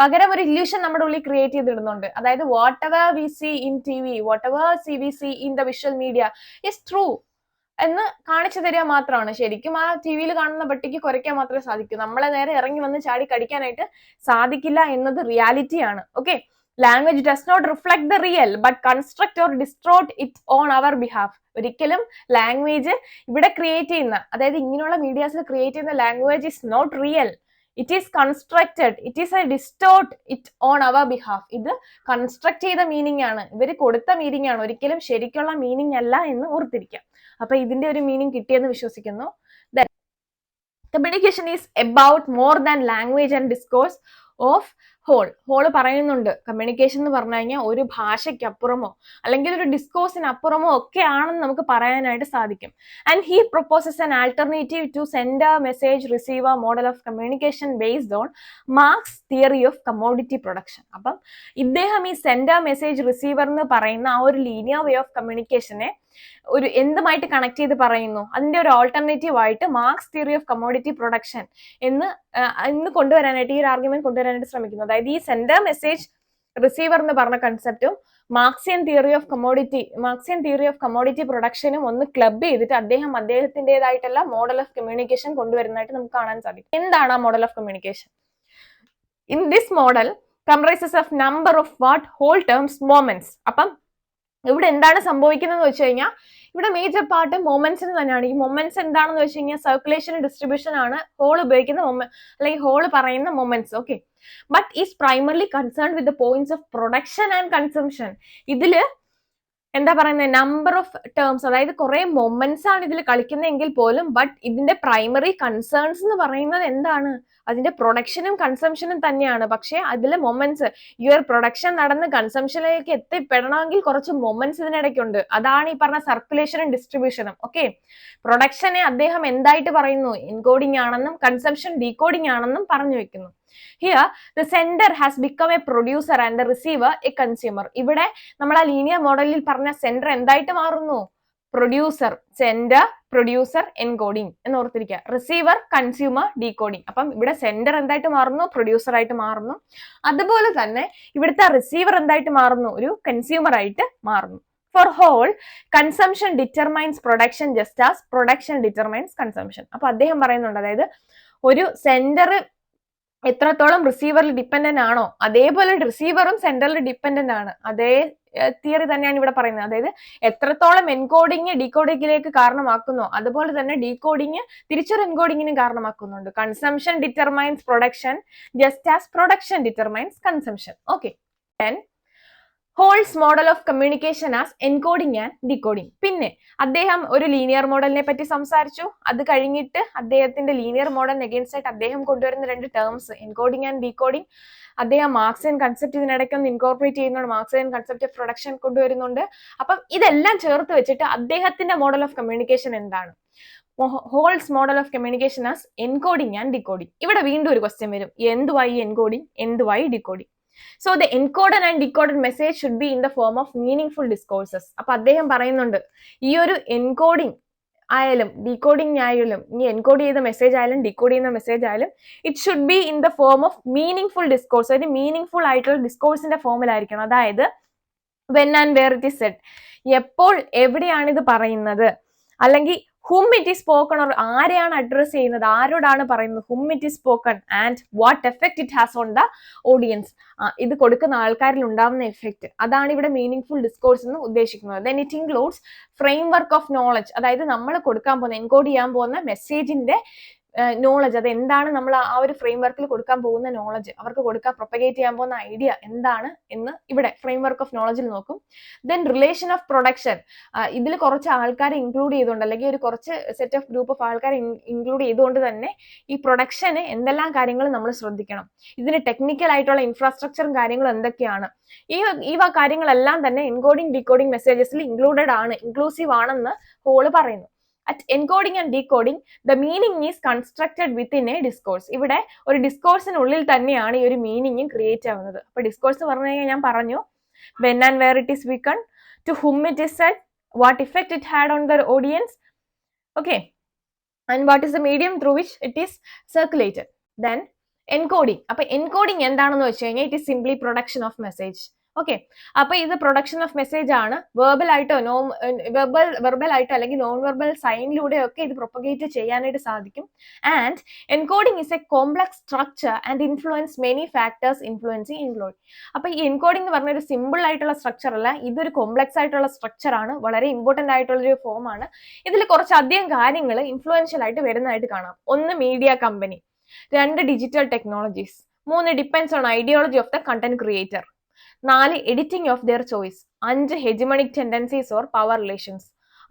പകരം ഒരു ഇല്യൂഷൻ നമ്മുടെ ഉള്ളിൽ ക്രിയേറ്റ് ചെയ്തിടുന്നുണ്ട്. അതായത് whatever we see in TV, whatever we see in the visual media is true എന്ന് കാണിച്ചു തരിക മാത്രമാണ്. ശരിക്കും ആ ടി വിയിൽ കാണുന്ന പട്ടിക്ക് കുരയ്ക്കാൻ മാത്രമേ സാധിക്കൂ, നമ്മളെ നേരെ ഇറങ്ങി വന്ന് ചാടി കടിക്കാനായിട്ട് സാധിക്കില്ല എന്നത് റിയാലിറ്റിയാണ്. Okay, language does not reflect the real but construct or distort it on our behalf. ഒരിക്കലും ലാംഗ്വേജ് ഇവിടെ ക്രിയേറ്റ് ചെയ്യുന്ന, അതായത് ഇങ്ങനെയുള്ള മീഡിയാസിൽ ക്രിയേറ്റ് ചെയ്യുന്ന language is not real, it is constructed, it is a distort it on our behalf. ഇത് construct ചെയ്ത meaning ആണ്, ഇവർ കൊടുത്ത മീനിങ് ആണ്, ഒരിക്കലും ശരിക്കുള്ള മീനിങ് അല്ല എന്ന് ഓർത്തിരിക്കാം. അപ്പൊ ഇതിന്റെ ഒരു മീനിങ് കിട്ടിയെന്ന് വിശ്വസിക്കുന്നു. Communication is about more than language and discourse of Hall പറയുന്നുണ്ട്. കമ്മ്യൂണിക്കേഷൻ എന്ന് പറഞ്ഞു കഴിഞ്ഞാൽ ഒരു ഭാഷയ്ക്കപ്പുറമോ അല്ലെങ്കിൽ ഒരു ഡിസ്കോഴ്സിനപ്പുറമോ ഒക്കെ ആണെന്ന് നമുക്ക് പറയാനായിട്ട് സാധിക്കും. And he proposes an alternative to sender message receiver model of communication based on Marx theory of commodity production. അപ്പം ഇദ്ദേഹം ഈ സെൻഡർ മെസ്സേജ് റിസീവർ എന്ന് പറയുന്ന ആ ഒരു ലീനിയർ വേ ഓഫ് കമ്മ്യൂണിക്കേഷനെ ഒരു എന്തുമായിട്ട് കണക്ട് ചെയ്ത് പറയുന്നു? അതിന്റെ ഒരു ഓൾട്ടർനേറ്റീവ് ആയിട്ട് marks theory of commodity production എന്ന് കൊണ്ടുവരാനായിട്ട്, ഈ ഒരു ആർഗ്യുമെന്റ് കൊണ്ടുവരാനായിട്ട് ശ്രമിക്കുന്നു. അതായത് ഈ സെൻഡർ മെസ്സേജ് റിസീവർ എന്ന് പറഞ്ഞ കൺസെപ്റ്റും മാർക്സിയൻ തിയറി ഓഫ് കമ്മോഡിറ്റി പ്രൊഡക്ഷനും ഒന്ന് ക്ലബ് ചെയ്തിട്ട് അദ്ദേഹത്തിൻ്റെതായിട്ടുള്ള മോഡൽ ഓഫ് കമ്മ്യൂണിക്കേഷൻ കൊണ്ടുവരുന്നതായിട്ട് നമുക്ക് കാണാൻ സാധിക്കും. എന്താണ് ആ model of communication? In this model comprises of number of what Hall terms moments. അപ്പം ഇവിടെ എന്താണ് സംഭവിക്കുന്നത് വെച്ച് കഴിഞ്ഞാൽ ഇവിടെ മേജർ പാർട്ട് മൊമെന്റ്സിന് തന്നെയാണ്. ഈ മൊമെന്റ്സ് എന്താണെന്ന് വെച്ച് കഴിഞ്ഞാൽ സർക്കുലേഷൻ ഡിസ്ട്രിബ്യൂഷൻ ആണ് ഹോൾ ഉപയോഗിക്കുന്ന അല്ലെങ്കിൽ ഹോൾ പറയുന്ന moments. Okay, but is primarily concern with the points of production and consumption. ഇതില് എന്താ പറയുന്നത്, നമ്പർ ഓഫ് ടേംസ്, അതായത് കുറെ മൊമെന്റ്സ് ആണ് ഇതിൽ കളിക്കുന്നതെങ്കിൽ പോലും ബട്ട് ഇതിന്റെ പ്രൈമറി കൺസേൺസ് എന്ന് പറയുന്നത് എന്താണ്? അതിന്റെ പ്രൊഡക്ഷനും കൺസംഷനും തന്നെയാണ്. പക്ഷെ അതിലെ മൊമെന്റ്സ്, ഈ ഒരു പ്രൊഡക്ഷൻ നടന്ന് കൺസംഷനിലേക്ക് എത്തിപ്പെടണമെങ്കിൽ കുറച്ച് മൊമെന്റ്സ് ഇതിനിടയ്ക്കുണ്ട്. അതാണ് ഈ പറഞ്ഞ സർക്കുലേഷനും ഡിസ്ട്രിബ്യൂഷനും. ഓക്കെ, പ്രൊഡക്ഷനെ അദ്ദേഹം എന്തായിട്ട് പറയുന്നു? എൻകോഡിംഗ് ആണെന്നും കൺസംഷൻ ഡീകോഡിംഗ് ആണെന്നും പറഞ്ഞു വെക്കുന്നു. Here, the sender has become a producer and the receiver a consumer. ഇവിടെ നമ്മൾ ആ ലീനിയർ മോഡലിൽ പറഞ്ഞ സെൻഡർ എന്തായിട്ട് മാറുന്നു? പ്രൊഡ്യൂസർ, സെൻഡർ, പ്രൊഡ്യൂസർ, എൻകോഡിംഗ് എന്ന് ഓർത്തിരിക്കുക. Receiver, consumer, decoding. അപ്പം ഇവിടെ സെൻഡർ എന്തായിട്ട് മാറുന്നു? പ്രൊഡ്യൂസർ ആയിട്ട് മാറുന്നു. അതുപോലെ തന്നെ ഇവിടുത്തെ റിസീവർ എന്തായിട്ട് മാറുന്നു? ഒരു കൺസ്യൂമർ ആയിട്ട് മാറുന്നു. For whole, consumption determines production just as production determines consumption. അപ്പൊ അദ്ദേഹം പറയുന്നുണ്ട്, അതായത് ഒരു സെൻഡർ എത്രത്തോളം റിസീവറിൽ ഡിപ്പെൻഡന്റ് ആണോ അതേപോലെ റിസീവറും സെൻഡറിൽ ഡിപ്പെൻഡന്റ് ആണ്. അതേ തിയറി തന്നെയാണ് ഇവിടെ പറയുന്നത്. അതായത് എത്രത്തോളം എൻകോഡിങ് ഡീകോഡിങ്ങിലേക്ക് കാരണമാക്കുന്നോ അതുപോലെ തന്നെ ഡീകോഡിങ് തിരിച്ചൊരു എൻകോഡിങ്ങിനും കാരണമാക്കുന്നുണ്ട്. Consumption determines production just as production determines consumption. Okay, Hall's model of communication as encoding and decoding. പിന്നെ അദ്ദേഹം ഒരു ലീനിയർ മോഡലിനെ പറ്റി സംസാരിച്ചു. അത് കഴിഞ്ഞിട്ട് അദ്ദേഹത്തിന്റെ ലീനിയർ മോഡലിന് അഗേൻസ്റ്റ് ആയിട്ട് അദ്ദേഹം കൊണ്ടുവരുന്ന 2 ടേംസ് എൻകോഡിംഗ് ആൻഡ് ഡീകോഡിംഗ്. അദ്ദേഹം മാർക്സിയൻ കൺസെപ്റ്റ് ഇതിനിടയ്ക്ക് ഒന്ന് ഇൻകോർപ്പറേറ്റ് ചെയ്യുന്നുണ്ട്. മാർക്സിയൻ കൺസെപ്റ്റ് ഓഫ് പ്രൊഡക്ഷൻ കൊണ്ടുവരുന്നുണ്ട്. അപ്പം ഇതെല്ലാം ചേർത്ത് വെച്ചിട്ട് അദ്ദേഹത്തിന്റെ മോഡൽ ഓഫ് കമ്മ്യൂണിക്കേഷൻ എന്താണ്? Hall's model of communication as encoding and decoding. ഇവിടെ വീണ്ടും ഒരു ക്വസ്റ്റ്യൻ വരും, എന്തുവായി എൻകോഡിംഗ്, എന്തുവായി decoding? So the encoded and decoded message should be in the form of meaningful discourses. അപ്പൊ അദ്ദേഹം പറയുന്നുണ്ട് ഈ ഒരു എൻകോഡിംഗ് ആയാലും ഡീകോഡിംഗ് ആയാലും, ഇനി എൻകോഡ് ചെയ്ത മെസ്സേജ് ആയാലും ഡീകോഡ് ചെയ്യുന്ന മെസ്സേജ് ആയാലും, it should be in the form of meaning full discourse. ഒരു മീനിങ് ഫുൾ ആയിട്ടുള്ള ഡിസ്കോഴ്സിന്റെ ഫോമിലായിരിക്കണം. അതായത് when and where it is said, എപ്പോൾ എവിടെയാണ് ഇത് പറയുന്നത്, അല്ലെങ്കിൽ whom it is spoken, or ആരെയാണ് അഡ്രസ് ചെയ്യുന്നത്, ആരോടാണ് പറയുന്നത്, whom it is spoken and what effect it has on the audience. ഇത് കൊടുക്കുന്ന ആൾക്കാരിൽ ഉണ്ടാവുന്ന എഫക്റ്റ്, അതാണ് ഇവിടെ മീനിങ് ഫുൾ ഡിസ്കോഴ്സ് എന്ന് ഉദ്ദേശിക്കുന്നത്. then it includes framework of knowledge, അതായത് നമ്മൾ കൊടുക്കാൻ പോകുന്ന എൻകോഡ് ചെയ്യാൻ പോകുന്ന മെസ്സേജിന്റെ നോളജ്, അത് എന്താണ്, നമ്മൾ ആ ഒരു ഫ്രെയിം വർക്കിൽ കൊടുക്കാൻ പോകുന്ന നോളജ്, അവർക്ക് കൊടുക്കാൻ പ്രൊപ്പഗേറ്റ് ചെയ്യാൻ പോകുന്ന ഐഡിയ എന്താണ് എന്ന് ഇവിടെ ഫ്രെയിം വർക്ക് ഓഫ് നോളജിൽ നോക്കും. ദെൻ റിലേഷൻ ഓഫ് പ്രൊഡക്ഷൻ, ഇതിൽ കുറച്ച് ആൾക്കാരെ ഇൻക്ലൂഡ് ചെയ്തുകൊണ്ട്, അല്ലെങ്കിൽ ഒരു കുറച്ച് സെറ്റ് ഓഫ് ഗ്രൂപ്പ് ഓഫ് ആൾക്കാരെ ഇൻക്ലൂഡ് ചെയ്തുകൊണ്ട് തന്നെ ഈ പ്രൊഡക്ഷന് എന്തെല്ലാം കാര്യങ്ങൾ നമ്മൾ ശ്രദ്ധിക്കണം, ഇതിന് ടെക്നിക്കൽ ആയിട്ടുള്ള ഇൻഫ്രാസ്ട്രക്ചറും കാര്യങ്ങളും എന്തൊക്കെയാണ്, ഈ കാര്യങ്ങളെല്ലാം തന്നെ എൻകോഡിംഗ് ഡീകോഡിംഗ് മെസ്സേജസിൽ ഇൻക്ലൂഡഡ് ആണ്, ഇൻക്ലൂസീവ് ആണെന്ന് ഹോള് പറയുന്നു. At encoding and decoding, the meaning is constructed within a discourse. ഇവിടെ ഒരു ഡിസ്കോഴ്സിനുള്ളിൽ തന്നെയാണ് ഈ ഒരു മീനിങ് ക്രിയേറ്റ് ആവുന്നത്. അപ്പൊ ഡിസ്കോഴ്സ് പറഞ്ഞു കഴിഞ്ഞാൽ ഞാൻ പറഞ്ഞു, when and where it is spoken, to whom it is said, what effect it had on the audience, okay, and what is the medium through which it is circulated. Then encoding. അപ്പൊ encoding എന്താണെന്ന് വെച്ച് കഴിഞ്ഞാൽ it is simply production of message. Okay, അപ്പൊ ഇത് production of message ആണ്. Verbal ആയിട്ടോ verbal ആയിട്ടോ അല്ലെങ്കിൽ നോൺ വെർബൽ സൈനിലൂടെ ഒക്കെ ഇത് പ്രൊപ്പഗേറ്റ് ചെയ്യാനായിട്ട് സാധിക്കും. And encoding is A complex structure and influence many factors influencing encode. അപ്പൊ ഈ എൻകോഡിംഗ് എന്ന് പറഞ്ഞ ഒരു സിമ്പിൾ ആയിട്ടുള്ള സ്ട്രക്ചർ അല്ല, ഇതൊരു കോംപ്ലക്സ് ആയിട്ടുള്ള സ്ട്രക്ചർ ആണ്, വളരെ ഇമ്പോർട്ടന്റ് ആയിട്ടുള്ള ഒരു ഫോം ആണ്. ഇതിൽ കുറച്ചധികം കാര്യങ്ങൾ ഇൻഫ്ലുവൻഷ്യൽ ആയിട്ട് വരുന്നതായിട്ട് കാണാം. 1 media company, 2 digital technologies, 3 depends on ideology of the content creator, 4 editing of their choice, 5 hegemonic tendencies or power relations,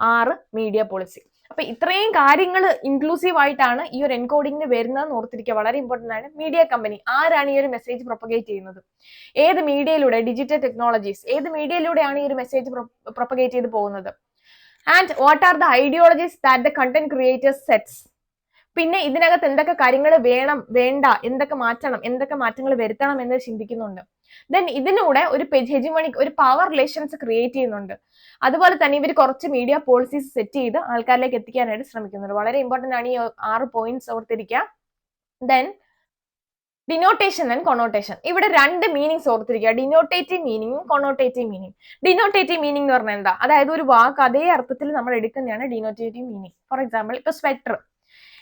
6 media policy. അപ്പൊ ഇത്രയും കാര്യങ്ങൾ ഇൻക്ലൂസീവ് ആയിട്ടാണ് ഈ ഒരു എൻകോഡിംഗിന് വരുന്നതെന്ന് ഓർത്തിരിക്കുക, വളരെ ഇമ്പോർട്ടന്റ് ആണ്. മീഡിയ കമ്പനി, ആരാണ് ഈ ഒരു മെസ്സേജ് പ്രൊപ്പഗേറ്റ് ചെയ്യുന്നത്, ഏത് മീഡിയയിലൂടെ, ഡിജിറ്റൽ ടെക്നോളജീസ്, ഏത് മീഡിയയിലൂടെയാണ് ഈ ഒരു മെസ്സേജ് പ്രൊപ്പഗേറ്റ് ചെയ്ത് പോകുന്നത്. And what are the ideologies that the content creators sets. പിന്നെ ഇതിനകത്ത് എന്തൊക്കെ കാര്യങ്ങൾ വേണം, വേണ്ട, എന്തൊക്കെ മാറ്റണം, എന്തൊക്കെ മാറ്റങ്ങൾ വരുത്തണം എന്ന് ചിന്തിക്കുന്നുണ്ട്. ദെൻ ഇതിലൂടെ ഒരു ഹെജിമണിക്, ഒരു പവർ റിലേഷൻസ് ക്രിയേറ്റ് ചെയ്യുന്നുണ്ട്. അതുപോലെ തന്നെ ഇവർ കുറച്ച് മീഡിയ പോളിസീസ് സെറ്റ് ചെയ്ത് ആൾക്കാരിലേക്ക് എത്തിക്കാനായിട്ട് ശ്രമിക്കുന്നുണ്ട്. വളരെ ഇമ്പോർട്ടന്റ് ആണ് ഈ 6 പോയിന്റ്സ് ഓർത്തിരിക്കുക. Then denotation and connotation. ഇവിടെ 2 മീനിങ്സ് ഓർത്തിരിക്കുക, ഡിനോട്ടേറ്റീവ് മീനിങ്ങും കൊണോട്ടേറ്റീവ് മീനിങ്. ഡിനോട്ടേറ്റീവ് മീനിങ് എന്ന് പറഞ്ഞാൽ എന്താ, അതായത് ഒരു വാക്ക് അതേ അർത്ഥത്തിൽ നമ്മൾ എടുക്കുന്നതാണ് ഡിനോട്ടേറ്റീവ് മീനിങ്. ഫോർ എക്സാമ്പിൾ, ഇപ്പൊ സ്വെറ്റർ.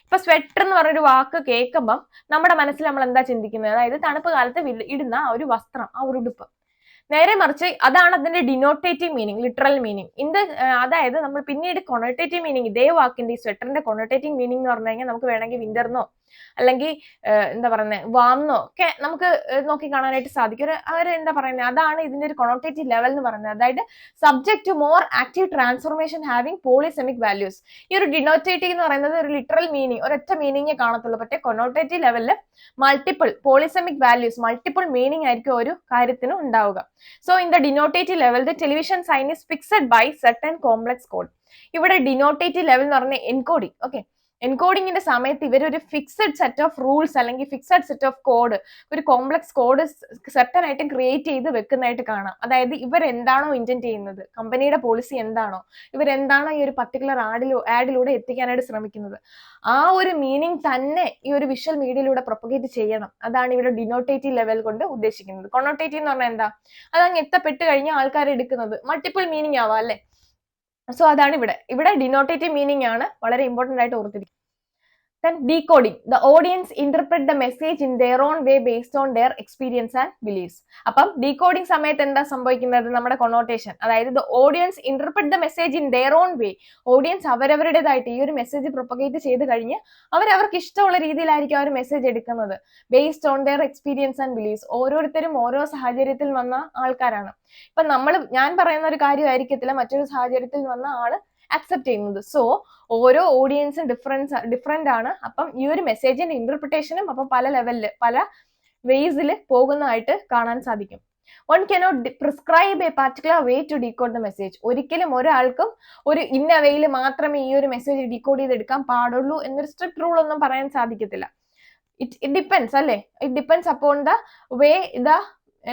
ഇപ്പൊ സ്വെറ്റർ എന്ന് പറഞ്ഞൊരു വാക്ക് കേൾക്കുമ്പം നമ്മുടെ മനസ്സിൽ നമ്മൾ എന്താ ചിന്തിക്കുന്നത്, അതായത് തണുപ്പ് കാലത്ത് ഇടുന്ന ആ ഒരു വസ്ത്രം, ആ ഒരു ഉടുപ്പ്. നേരെ മറിച്ച് അതാണ് അതിന്റെ ഡിനോട്ടേറ്റീവ് മീനിങ്, ലിറ്ററൽ മീനിങ്. അതായത് നമ്മൾ പിന്നീട് കൊണോട്ടേറ്റീവ് മീനിങ്, ഇതേ വാക്കിന്റെ ഈ സ്വെറ്ററിന്റെ കൊണോട്ടേറ്റീവ് മീനിങ് എന്ന് പറഞ്ഞു കഴിഞ്ഞാൽ നമുക്ക് വേണമെങ്കിൽ വിന്റർന്നോ അല്ലെങ്കിൽ എന്താ പറയുന്നത് വാംന്നോ ഒക്കെ നമുക്ക് നോക്കി കാണാനായിട്ട് സാധിക്കും. ഒരു എന്താ പറയുന്നത്, അതാണ് ഇതിന്റെ ഒരു കൊണോട്ടേറ്റീവ് ലെവൽ എന്ന് പറയുന്നത്. അതായത് subject to more active transformation having polysemic values. ഈ ഒരു ഡിനോട്ടേറ്റീവ് എന്ന് പറയുന്നത് ഒരു ലിറ്ററൽ മീനിങ്, ഒരൊറ്റ മീനിങ്ങേ കാണത്തുള്ളൂ. പക്ഷേ കൊണോട്ടേറ്റീവ് ലെവലിൽ മൾട്ടിപ്പിൾ പോളിസെമിക് വാല്യൂസ്, മൾട്ടിപ്പിൾ മീനിങ് ആയിരിക്കും ഒരു കാര്യത്തിന് ഉണ്ടാവുക. So in the denotative level, the television sign is fixed by certain complex code. ഇവിടെ denotative level എന്ന് പറഞ്ഞാൽ encoding. Okay, എൻകോഡിങ്ങിന്റെ സമയത്ത് ഇവർ ഒരു ഫിക്സഡ് സെറ്റ് ഓഫ് റൂൾസ് അല്ലെങ്കിൽ ഫിക്സഡ് സെറ്റ് ഓഫ് കോഡ്, ഒരു കോംപ്ലക്സ് കോഡ് സെർട്ടൻ ആയിട്ട് ക്രിയേറ്റ് ചെയ്ത് വെക്കുന്നതായിട്ട് കാണാം. അതായത് ഇവർ എന്താണോ ഇന്റന്റ് ചെയ്യുന്നത്, കമ്പനിയുടെ പോളിസി എന്താണോ, ഇവരെന്താണോ ഈ ഒരു പർട്ടിക്കുലർ ആഡിലൂടെ എത്തിക്കാനായിട്ട് ശ്രമിക്കുന്നത്, ആ ഒരു മീനിങ് തന്നെ ഈ ഒരു വിഷ്വൽ മീഡിയയിലൂടെ പ്രൊപ്പഗേറ്റ് ചെയ്യണം. അതാണ് ഇവിടെ ഡിനോട്ടേറ്റീവ് ലെവൽ കൊണ്ട് ഉദ്ദേശിക്കുന്നത്. കൊണോട്ടേറ്റീവ് എന്ന് പറഞ്ഞാൽ എന്താ, അതങ്ങ് എത്തപ്പെട്ട് കഴിഞ്ഞാൽ ആൾക്കാർ എടുക്കുന്നത് മൾട്ടിപ്പിൾ മീനിങ് ആവാം അല്ലെ. സോ അതാണ് ഇവിടെ ഡിനോട്ടേറ്റീവ് മീനിങ് ആണ് വളരെ ഇമ്പോർട്ടന്റ് ആയിട്ട് ഓർത്തിരിക്കും. Then decoding. The audience interpret the message in their own way based on their experience and beliefs. അപ്പം ഡീകോഡിംഗ് സമയത്ത് എന്താ സംഭവിക്കുന്നത്? നമ്മുടെ കൊണോട്ടേഷൻ, അതായത് the audience interpret the message in their own way. Audience അവരവരുടേതായിട്ട് ഈ ഒരു മെസ്സേജ് പ്രൊപ്പഗേറ്റ് ചെയ്ത് കഴിഞ്ഞ് അവർക്ക് ഇഷ്ടമുള്ള രീതിയിലായിരിക്കും ആ ഒരു മെസ്സേജ് എടുക്കുന്നത്. Based on their experience and beliefs. ഓരോരുത്തരും ഓരോ സാഹചര്യത്തിൽ വന്ന ആൾക്കാരാണ്. ഇപ്പൊ ഞാൻ പറയുന്ന ഒരു കാര്യമായിരിക്കത്തില്ല മറ്റൊരു സാഹചര്യത്തിൽ വന്ന ആള് അക്സെപ്റ്റ് ചെയ്യുന്നത്. സോ ഓരോ ഓഡിയൻസും ഡിഫറെന്റ് ആണ്. അപ്പം ഈ ഒരു മെസ്സേജിന്റെ ഇന്റർപ്രിട്ടേഷനും അപ്പം പല ലെവലില് പല വേസിൽ പോകുന്നതായിട്ട് കാണാൻ സാധിക്കും. One cannot prescribe a particular way to decode the message. ഒരിക്കലും ഒരാൾക്കും ഒരു ഇന്ന വേയിൽ മാത്രമേ ഈ ഒരു മെസ്സേജ് ഡീകോഡ് ചെയ്തെടുക്കാൻ പാടുള്ളൂ എന്നൊരു സ്ട്രിക്റ്റ് റൂൾ ഒന്നും പറയാൻ സാധിക്കത്തില്ല. ഇറ്റ് ഡിപ്പെൻസ് അല്ലേ, it depends upon the way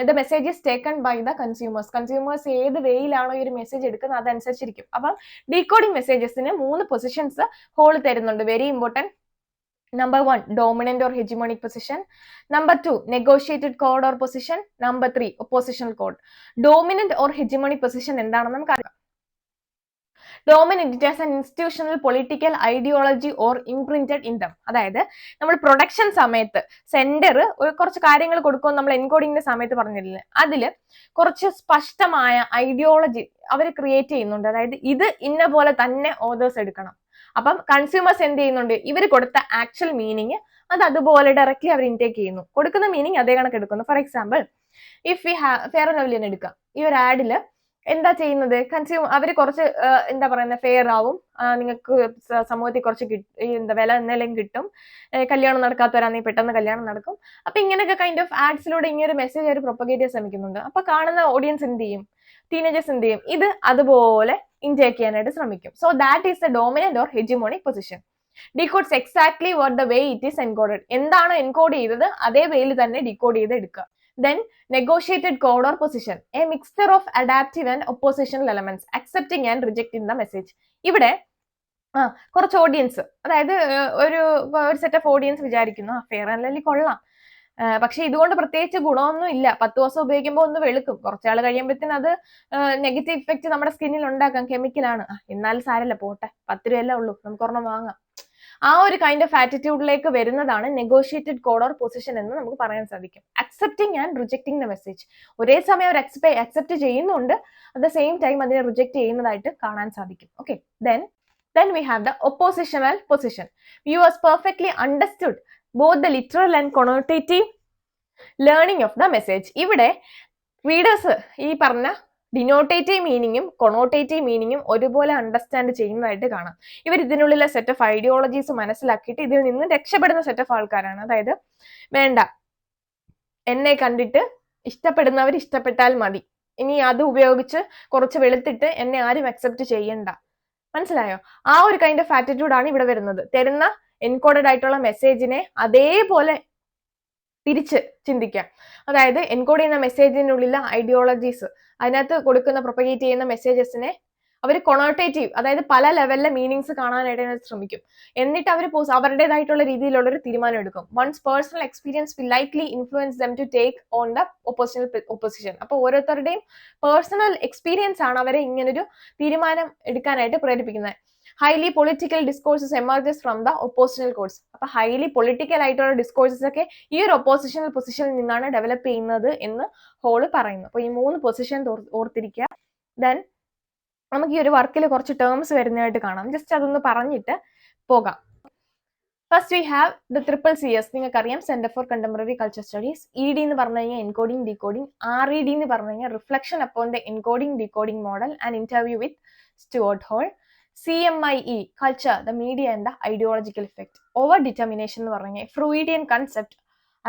the message is taken by the consumers. Consumers ഏത് വേയിലാണോ ഈ ഒരു മെസ്സേജ് എടുക്കുന്നത് അതനുസരിച്ചിരിക്കും. അപ്പം ഡീകോഡിംഗ് മെസ്സേജസിന് 3 പൊസിഷൻസ് ഹോൾ തരുന്നുണ്ട്. Very important. Number 1, dominant or hegemonic position. Number 2, negotiated code or position. Number 3, oppositional code. Dominant or hegemonic position എന്താണെന്ന് നമുക്ക് അറിയാം. Dominant, it has an institutional political ideology or imprinted in them. അതായത് നമ്മൾ production സമയത്ത് sender കുറച്ച് കാര്യങ്ങൾ കൊടുക്കുമെന്ന് നമ്മൾ എൻകോഡിങ്ങിന്റെ സമയത്ത് പറഞ്ഞില്ലേ, അതിൽ കുറച്ച് സ്പഷ്ടമായ ഐഡിയോളജി അവർ ക്രിയേറ്റ് ചെയ്യുന്നുണ്ട്. അതായത് ഇത് ഇന്ന പോലെ തന്നെ ഓതേഴ്സ് എടുക്കണം. അപ്പം കൺസ്യൂമേഴ്സ് എന്ത് ചെയ്യുന്നുണ്ട്, ഇവർ കൊടുത്ത ആക്ച്വൽ മീനിങ് അത് അതുപോലെ ഡയറക്റ്റ്ലി അവർ ഇൻടേക്ക് ചെയ്യുന്നു. കൊടുക്കുന്ന മീനിങ് അതേ കണക്ക് എടുക്കുന്നു. For example, if we fair and lovely എടുക്കാം. ഈ ഒരു ആഡില് എന്താ ചെയ്യുന്നത്, അവർ കുറച്ച് എന്താ പറയുന്നത്, ഫെയർ ആവും, നിങ്ങൾക്ക് സമൂഹത്തിൽ കുറച്ച് വില എന്തെങ്കിലും കിട്ടും, കല്യാണം നടക്കാത്തവരാണെങ്കിൽ പെട്ടെന്ന് കല്യാണം നടക്കും. അപ്പൊ ഇങ്ങനെയൊക്കെ കൈൻഡ് ഓഫ് ആഡ്സിലൂടെ ഇങ്ങനെ മെസ്സേജ് അവർ പ്രൊപ്പഗേറ്റ് ചെയ്യാൻ ശ്രമിക്കുന്നുണ്ട്. അപ്പൊ കാണുന്ന ഓഡിയൻസ് എന്ത് ചെയ്യും, ടീനേജേഴ്സ് എന്ത് ചെയ്യും, ഇത് അതുപോലെ ഇൻടേക്ക് ചെയ്യാനായിട്ട് ശ്രമിക്കും. So that is the dominant or hegemonic position. Decodes exactly what the way it is encoded. എന്താണോ എൻകോഡ് ചെയ്തത് അതേ വേയിൽ തന്നെ ഡീകോഡ് ചെയ്ത് എടുക്കുക. Then negotiated code or position, a mixture of adaptive and oppositional elements, accepting and rejecting the message. ഇവിടെ കുറച്ച് audience, അതായത് ഒരു സെറ്റ് ഓഫ് ഓഡിയൻസ് വിചാരിക്കുന്നു ഫെയർ ആൻഡ് ലവ്ലി കൊള്ളാം, പക്ഷെ ഇതുകൊണ്ട് പ്രത്യേകിച്ച് ഗുണമൊന്നും ഇല്ല, 10 ദിവസം ഉപയോഗിക്കുമ്പോൾ ഒന്ന് വെളുക്കും, കുറച്ചാൾ കഴിയുമ്പോഴത്തേന് അത് നെഗറ്റീവ് ഇഫക്റ്റ് നമ്മുടെ സ്കിന്നിൽ ഉണ്ടാക്കാം, കെമിക്കലാണ്, എന്നാലും സാരല്ല പോട്ടെ, 10 രൂപയല്ലേ ഉള്ളൂ, നമുക്ക് ഒരെണ്ണം വാങ്ങാം. ആ ഒരു കൈൻഡ് ഓഫ് ആറ്റിറ്റ്യൂഡിലേക്ക് വരുന്നതാണ് നെഗോഷിയേറ്റഡ് കോഡ് ഓർ പൊസിഷൻ എന്ന് നമുക്ക് പറയാൻ സാധിക്കും. Accepting and rejecting the message. ഒരേ സമയം അവർ അക്സെപ്റ്റ് ചെയ്യുന്നുണ്ട്, അറ്റ് ദ സെയിം ടൈം അതിനെ റിജക്ട് ചെയ്യുന്നതായിട്ട് കാണാൻ സാധിക്കും. Okay, then we have the oppositional position. Viewers perfectly understood both the literal and connotative learning of the message. ഇവിടെ റീഡേഴ്സ് ഈ പറഞ്ഞ ഡിനോട്ടേറ്റീവ് മീനിങ്ങും കൊണോട്ടേറ്റീവ് മീനിങ്ങും ഒരുപോലെ അണ്ടർസ്റ്റാൻഡ് ചെയ്യുന്നതായിട്ട് കാണാം. ഇവർ ഇതിനുള്ളിലെ സെറ്റ് ഓഫ് ഐഡിയോളജീസ് മനസ്സിലാക്കിയിട്ട് ഇതിൽ നിന്ന് രക്ഷപ്പെടുന്ന സെറ്റ് ഓഫ് ആൾക്കാരാണ്. അതായത് വേണ്ട, എന്നെ കണ്ടിട്ട് ഇഷ്ടപ്പെടുന്നവർ ഇഷ്ടപ്പെട്ടാൽ മതി, ഇനി അത് ഉപയോഗിച്ച് കുറച്ച് വെളുത്തിട്ട് എന്നെ ആരും അക്സെപ്റ്റ് ചെയ്യണ്ട. മനസ്സിലായോ? ആ ഒരു കൈൻഡ് ഓഫ് ആറ്റിറ്റ്യൂഡാണ് ഇവിടെ വരുന്നത്. തരുന്ന എൻകോഡഡ് ആയിട്ടുള്ള മെസ്സേജിനെ അതേപോലെ തിരിച്ച് ചിന്തിക്കാം. അതായത് എൻകോഡ് ചെയ്യുന്ന മെസ്സേജിനുള്ളിലെ ഐഡിയോളജീസ്, അതിനകത്ത് കൊടുക്കുന്ന പ്രൊപ്പഗേറ്റ് ചെയ്യുന്ന മെസ്സേജസിനെ അവർ കൊണോട്ടേറ്റീവ്, അതായത് പല ലെവലിലെ മീനിങ്സ് കാണാനായിട്ട് ശ്രമിക്കും. എന്നിട്ട് അവർ അവരുടേതായിട്ടുള്ള രീതിയിലുള്ള ഒരു തീരുമാനം എടുക്കും. One's personal experience will likely influence them to take on the opposition. അപ്പൊ ഓരോരുത്തരുടെയും പേഴ്സണൽ എക്സ്പീരിയൻസ് ആണ് അവരെ ഇങ്ങനൊരു തീരുമാനം എടുക്കാനായിട്ട് പ്രേരിപ്പിക്കുന്നത്. Highly political discourses emerges from the oppositional codes. അപ്പൊ ഹൈലി പൊളിറ്റിക്കൽ ആയിട്ടുള്ള ഡിസ്കോഴ്സസ് ഒക്കെ ഈ ഒരു ഒപ്പോസിഷണൽ പൊസിഷനിൽ നിന്നാണ് ഡെവലപ്പ് ചെയ്യുന്നത് എന്ന് ഹോള് പറയുന്നു. അപ്പൊ ഈ 3 പൊസിഷൻ ഓർത്തിരിക്കുക. ദെൻ നമുക്ക് ഈ ഒരു വർക്കിൽ കുറച്ച് ടേംസ് വരുന്നതായിട്ട് കാണാം. ജസ്റ്റ് അതൊന്ന് പറഞ്ഞിട്ട് പോകാം. First we have the CCS. നിങ്ങൾക്കറിയാം, centre for contemporary culture studies. ED എന്ന് പറഞ്ഞു കഴിഞ്ഞാൽ എൻകോഡിംഗ് ഡീകോഡിംഗ്. RED എന്ന് പറഞ്ഞു കഴിഞ്ഞാൽ reflection upon the encoding decoding model and interview with Stuart Hall. CMIE, culture, the media and the ideological effect. Over determination എന്ന് പറഞ്ഞാൽ Freudian concept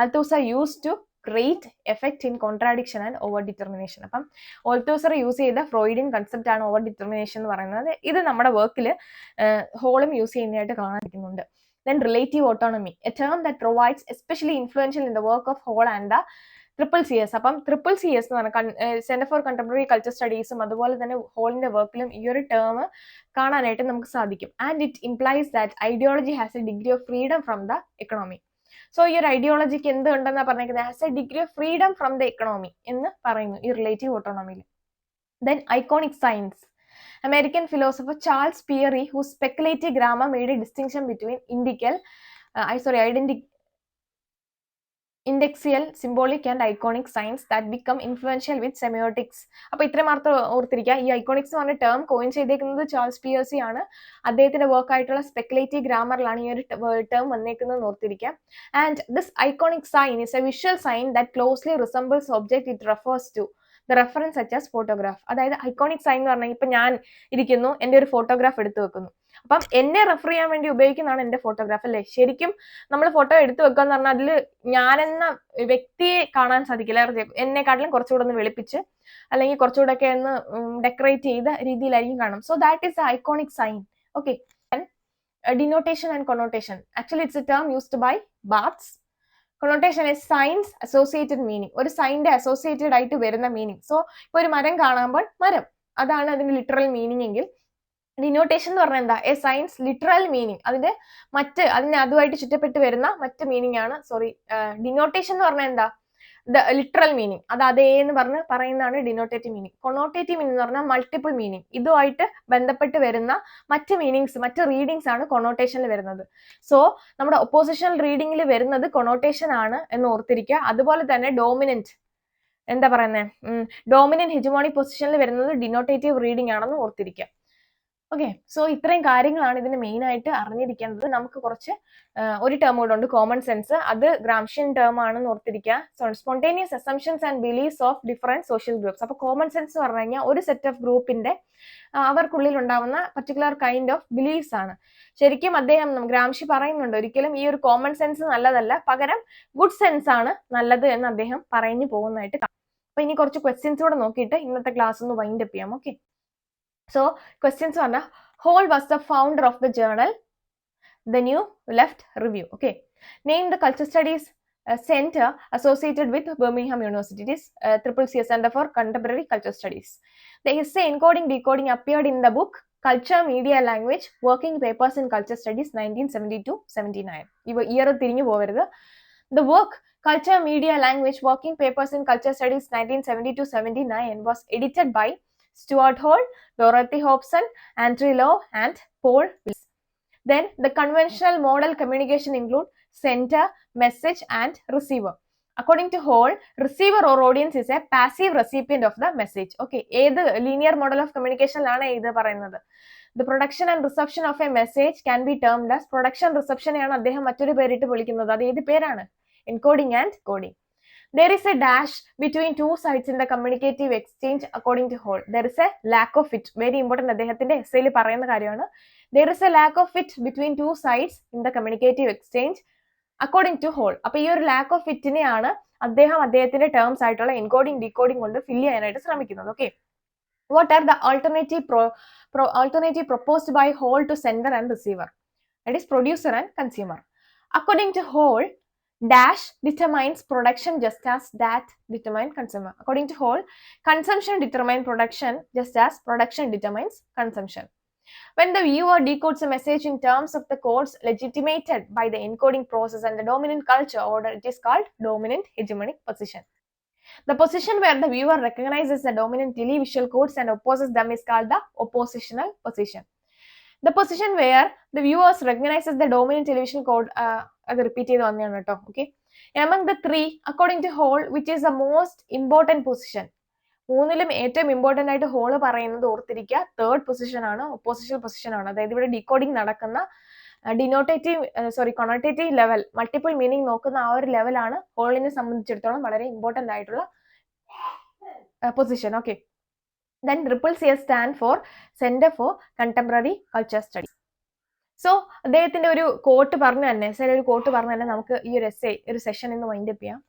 Althusser use to create effect in contradiction and overdetermination. അപ്പം Althusser use ചെയ്ത Freudian concept ആണ് overdetermination എന്ന് പറയുന്നത്. ഇത് നമ്മുടെ വർക്കിൽ ഹോളും യൂസ് ചെയ്യുന്നതായിട്ട് കാണാതിരിക്കുന്നുണ്ട്. Then relative autonomy, a term that provides especially influential in the work of Hall and the CCS. അപ്പം CCS എന്ന് പറഞ്ഞാൽ സെന്റർ ഫോർ കണ്ടംപററി കൾച്ചർ സ്റ്റഡീസും അതുപോലെ തന്നെ ഹോളിന്റെ വർക്കിലും ഈ ഒരു ടേം കാണാനായിട്ട് നമുക്ക് സാധിക്കും. And it implies that ideology has a degree of freedom from the economy. So ഈ ഒരു ഐഡിയോളജിക്ക് എന്ത് ഉണ്ടെന്നാണ് പറഞ്ഞിരിക്കുന്നത്, has a degree of freedom from the economy എന്ന് പറയുന്നു ഈ റിലേറ്റീവ് ഓട്ടോണമിയിൽ. Then iconic science. American philosopher Charles Peary, whose speculative grammar made a distinction between indical indexial, symbolic and iconic signs that become influential with semiotics. അപ്പോൾ ഇത്രയും മാത്രം ഓർത്തിരിക്കുക. ഈ iconics എന്ന് പറഞ്ഞ ടേം കോയിൻ ചെയ്തേക്കുന്നത് ചാൾസ് പിയേഴ്സി ആണ്. അദ്ദേഹത്തിന്റെ വർക്ക് ആയിട്ടുള്ള സ്പെക്കുലേറ്റീവ് ഗ്രാമറിലാണ് ഈ ഒരു ടേം വന്നേക്കുന്നത് ഓർത്തിരിക്കുക. And this iconic sign is a visual sign that closely resembles object it refers to the reference such as photograph. അതായത് ഐക്കോണിക് സൈൻ എന്ന് പറഞ്ഞാൽ ഇപ്പൊ ഞാൻ ഇരിക്കുന്നു, എന്റെ ഒരു ഫോട്ടോഗ്രാഫ് എടുത്തു വെക്കുന്നു. അപ്പം എന്നെ റെഫർ ചെയ്യാൻ വേണ്ടി ഉപയോഗിക്കുന്നതാണ് എന്റെ ഫോട്ടോഗ്രാഫ് അല്ലേ. ശരിക്കും നമ്മൾ ഫോട്ടോ എടുത്തു വെക്കുക എന്ന് പറഞ്ഞാൽ അതിൽ ഞാനെന്ന വ്യക്തിയെ കാണാൻ സാധിക്കില്ല. എന്നെക്കാട്ടിലും കുറച്ചുകൂടെ ഒന്ന് വെളുപ്പിച്ച് അല്ലെങ്കിൽ കുറച്ചുകൂടെ ഒക്കെ ഒന്ന് ഡെക്കറേറ്റ് ചെയ്ത രീതിയിലായിരിക്കും കാണും. So that is the iconic sign. Okay. Denotation and connotation. Actually, it's a term used by Barthes. Connotation is signs associated meaning. ഒരു സൈൻ്റെ അസോസിയേറ്റഡ് ആയിട്ട് വരുന്ന മീനിങ്. സോ ഇപ്പൊ ഒരു മരം കാണുമ്പോൾ മരം, അതാണ് അതിന്റെ ലിറ്ററൽ മീനിങ് എങ്കിൽ ഡിനോട്ടേഷൻ എന്ന് പറഞ്ഞാൽ എന്താ? എ സയൻസ് ലിറ്ററൽ മീനിങ്, അതിന്റെ അതുമായിട്ട് ചുറ്റപ്പെട്ട് വരുന്ന മറ്റ് മീനിങ് ആണ്. ഡിനോട്ടേഷൻ എന്ന് പറഞ്ഞാൽ എന്താ? ദ ലിറ്ററൽ മീനിങ്, അത് അതേന്ന് പറയുന്നതാണ് ഡിനോട്ടേറ്റീവ് മീനിങ്. കൊണോട്ടേറ്റീവ് മീനിങ് എന്ന് പറഞ്ഞാൽ മൾട്ടിപ്പിൾ മീനിങ്, ഇതുമായിട്ട് ബന്ധപ്പെട്ട് വരുന്ന മറ്റ് മീനിങ്സ്, മറ്റ് റീഡിങ്സ് ആണ് കൊണോട്ടേഷനിൽ വരുന്നത്. സോ നമ്മുടെ ഒപ്പോസിഷണൽ റീഡിങ്ങിൽ വരുന്നത് കൊണോട്ടേഷൻ ആണ് എന്ന് ഓർത്തിരിക്കുക. അതുപോലെ തന്നെ ഡോമിനന്റ്, എന്താ പറയുന്നത്, ഡോമിനന്റ് ഹെജമോണിക് പൊസിഷനിൽ വരുന്നത് ഡിനോട്ടേറ്റീവ് റീഡിംഗ് ആണെന്ന് ഓർത്തിരിക്കുക. ഓക്കെ. സോ ഇത്രയും കാര്യങ്ങളാണ് ഇതിന് മെയിൻ ആയിട്ട് അറിഞ്ഞിരിക്കേണ്ടത്. നമുക്ക് കുറച്ച് ഒരു ടേം കൂടെ ഉണ്ട്, കോമൺ സെൻസ്. അത് ഗ്രാംഷ്യൻ ടേം ആണെന്ന് ഓർത്തിരിക്കുക. So spontaneous assumptions and beliefs of different social groups. അപ്പോൾ കോമൺ സെൻസ് പറഞ്ഞു കഴിഞ്ഞാൽ ഒരു സെറ്റ് ഓഫ് ഗ്രൂപ്പിന്റെ അവർക്കുള്ളിൽ ഉണ്ടാവുന്ന പർട്ടിക്കുലർ കൈൻഡ് ഓഫ് ബിലീഫ്സ് ആണ്. ശരിക്കും അദ്ദേഹം ഗ്രാംഷി പറയുന്നുണ്ട്, ഒരിക്കലും ഈ ഒരു കോമൺ സെൻസ് നല്ലതല്ല, പകരം ഗുഡ് സെൻസ് ആണ് നല്ലത് എന്ന് അദ്ദേഹം പറഞ്ഞു പോകുന്നതായിട്ട്. അപ്പൊ ഇനി കുറച്ച് ക്വസ്റ്റ്യൻസ് കൂടെ നോക്കിയിട്ട് ഇന്നത്തെ ക്ലാസ് ഒന്ന് വൈൻഡ് അപ്പ് ചെയ്യാം. Okay. So questions are Hall was the founder of the journal The New Left Review. Okay. Name the culture studies center associated with Birmingham University. It is CCC Center for Contemporary Culture Studies. The essay Encoding Decoding appeared in the book Culture, Media, Language, Working Papers in Culture Studies 1972-79. Year തിരിഞ്ഞു പോവരുത്. The work Culture, Media, Language, Working Papers in Culture Studies 1972-79 was edited by Stuart Hall, Dorothy Hobson, Andrew Lowe, and Paul Wills. Then the conventional model communication include sender, message, and receiver. According to Hall, receiver or audience is a passive recipient of the message. Okay, ഏത് linear model of communication ആണ് ഇത് പറയുന്നത്? The production and reception of a message can be termed as production reception ആണ് അദ്ദേഹം മറ്റൊരു പേരിട്ട് വിളിക്കുന്നത്. അത് ഏത് പേരാണ്? Encoding and decoding. There is a dash between two sides in the communicative exchange according to Hall. There is a lack of it. Very important. അദ്ദേഹത്തിന്റെ എസ്സേയിൽ പറയുന്ന കാര്യമാണ്. There is a lack of it between two sides in the communicative exchange according to Hall. അപ്പോൾ ഈ ഒരു lack of it-നെയാണ് അദ്ദേഹത്തിന്റെ terms ആയിട്ടുള്ള encoding decoding കൊണ്ട് fill ചെയ്യാനായിട്ട് ശ്രമിക്കുന്നത്. Okay. What are the alternative proposed by Hall to sender and receiver? That is producer and consumer. According to Hall, dash determines production just as that determines consumer. According to Hall, consumption determines production just as production determines consumption. When the viewer decodes a message in terms of the codes legitimated by the encoding process and the dominant culture order, it is called dominant hegemonic position. The position where the viewer recognizes the dominant televisual codes and opposes them is called the oppositional position. The position where the viewers recognizes the dominant television code, അത് repeat ചെയ്ത് വന്നതാണ് കേട്ടോ. Okay. Among the three, according to Hall, which is the most important position? മൂന്നിലും ഏറ്റവും important ആയിട്ട് hall പറയുന്നത് ഓർത്തിരിക്കുക, third position ആണ്, ഒപ്പോസിഷണൽ പൊസിഷൻ ആണ്. അതായത് ഇവിടെ ഡീകോഡിംഗ് നടക്കുന്ന കൊണോട്ടേറ്റീവ് ലെവൽ, മൾട്ടിപ്പിൾ മീനിങ് നോക്കുന്ന ആ ഒരു ലെവലാണ് ഹോളിനെ സംബന്ധിച്ചിടത്തോളം വളരെ ഇമ്പോർട്ടന്റ് ആയിട്ടുള്ള position. Okay. Then CCC stand for Center for Contemporary Culture Studies. So അദ്ദേഹത്തിന്റെ ഒരു കോട്ട് പറഞ്ഞു തന്നെ, ഒരു കോട്ട് പറഞ്ഞു തന്നെ നമുക്ക് ഈ ഒരു സെഷൻ ഇന്ന് വൈൻഡ് അപ്പ് ചെയ്യാം.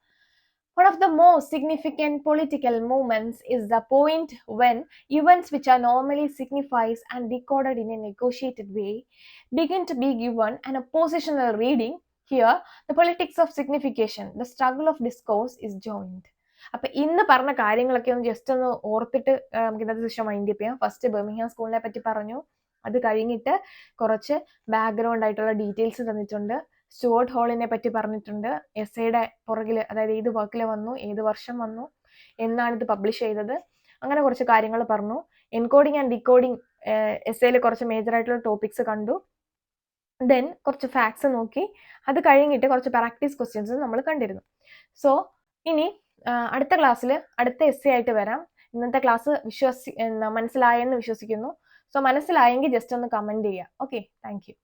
One of the most significant political movements is the point when events which are normally signified and decoded in a negotiated way begin to be given an oppositional reading. Here, the politics of signification, the struggle of discourse is joined. അപ്പൊ ഇന്ന് പറഞ്ഞ കാര്യങ്ങളൊക്കെ ഒന്ന് just ഒന്ന് ഓർത്തിട്ട് നമുക്ക് ഇന്നത്തെ session wind up ചെയ്യാം. ഫസ്റ്റ് ബർമിംഗ്ഹാം സ്കൂളിനെ പറ്റി പറഞ്ഞു. അത് കഴിഞ്ഞിട്ട് കുറച്ച് ബാക്ക്ഗ്രൗണ്ട് ആയിട്ടുള്ള ഡീറ്റെയിൽസ് തന്നിട്ടുണ്ട്. സ്റ്റുവർട്ട് ഹാളിനെ പറ്റി പറഞ്ഞിട്ടുണ്ട്. എസ്സേയുടെ പുറകിൽ, അതായത് ഏത് വർക്കിൽ വന്നു, ഏത് വർഷം വന്നു, എന്നാണ് ഇത് പബ്ലിഷ് ചെയ്തത്, അങ്ങനെ കുറച്ച് കാര്യങ്ങൾ പറഞ്ഞു. എൻകോഡിങ് ആൻഡ് ഡീകോഡിങ് എസ്സേയിൽ കുറച്ച് മേജർ ആയിട്ടുള്ള ടോപ്പിക്സ് കണ്ടു. ദെൻ കുറച്ച് ഫാക്ട്സ് നോക്കി, അത് കഴിഞ്ഞിട്ട് കുറച്ച് പ്രാക്ടീസ് ക്വസ്റ്റ്യൻസ് നമ്മൾ കണ്ടിരുന്നു. സോ ഇനി അടുത്ത ക്ലാസ്സിൽ അടുത്ത എസ്സേ ആയിട്ട് വരാം. ഇന്നത്തെ ക്ലാസ് മനസ്സിലായെന്ന് വിശ്വസിക്കുന്നു. സോ മനസ്സിലായെങ്കിൽ ജസ്റ്റ് ഒന്ന് കമൻറ്റ് ചെയ്യുക. Okay, thank you.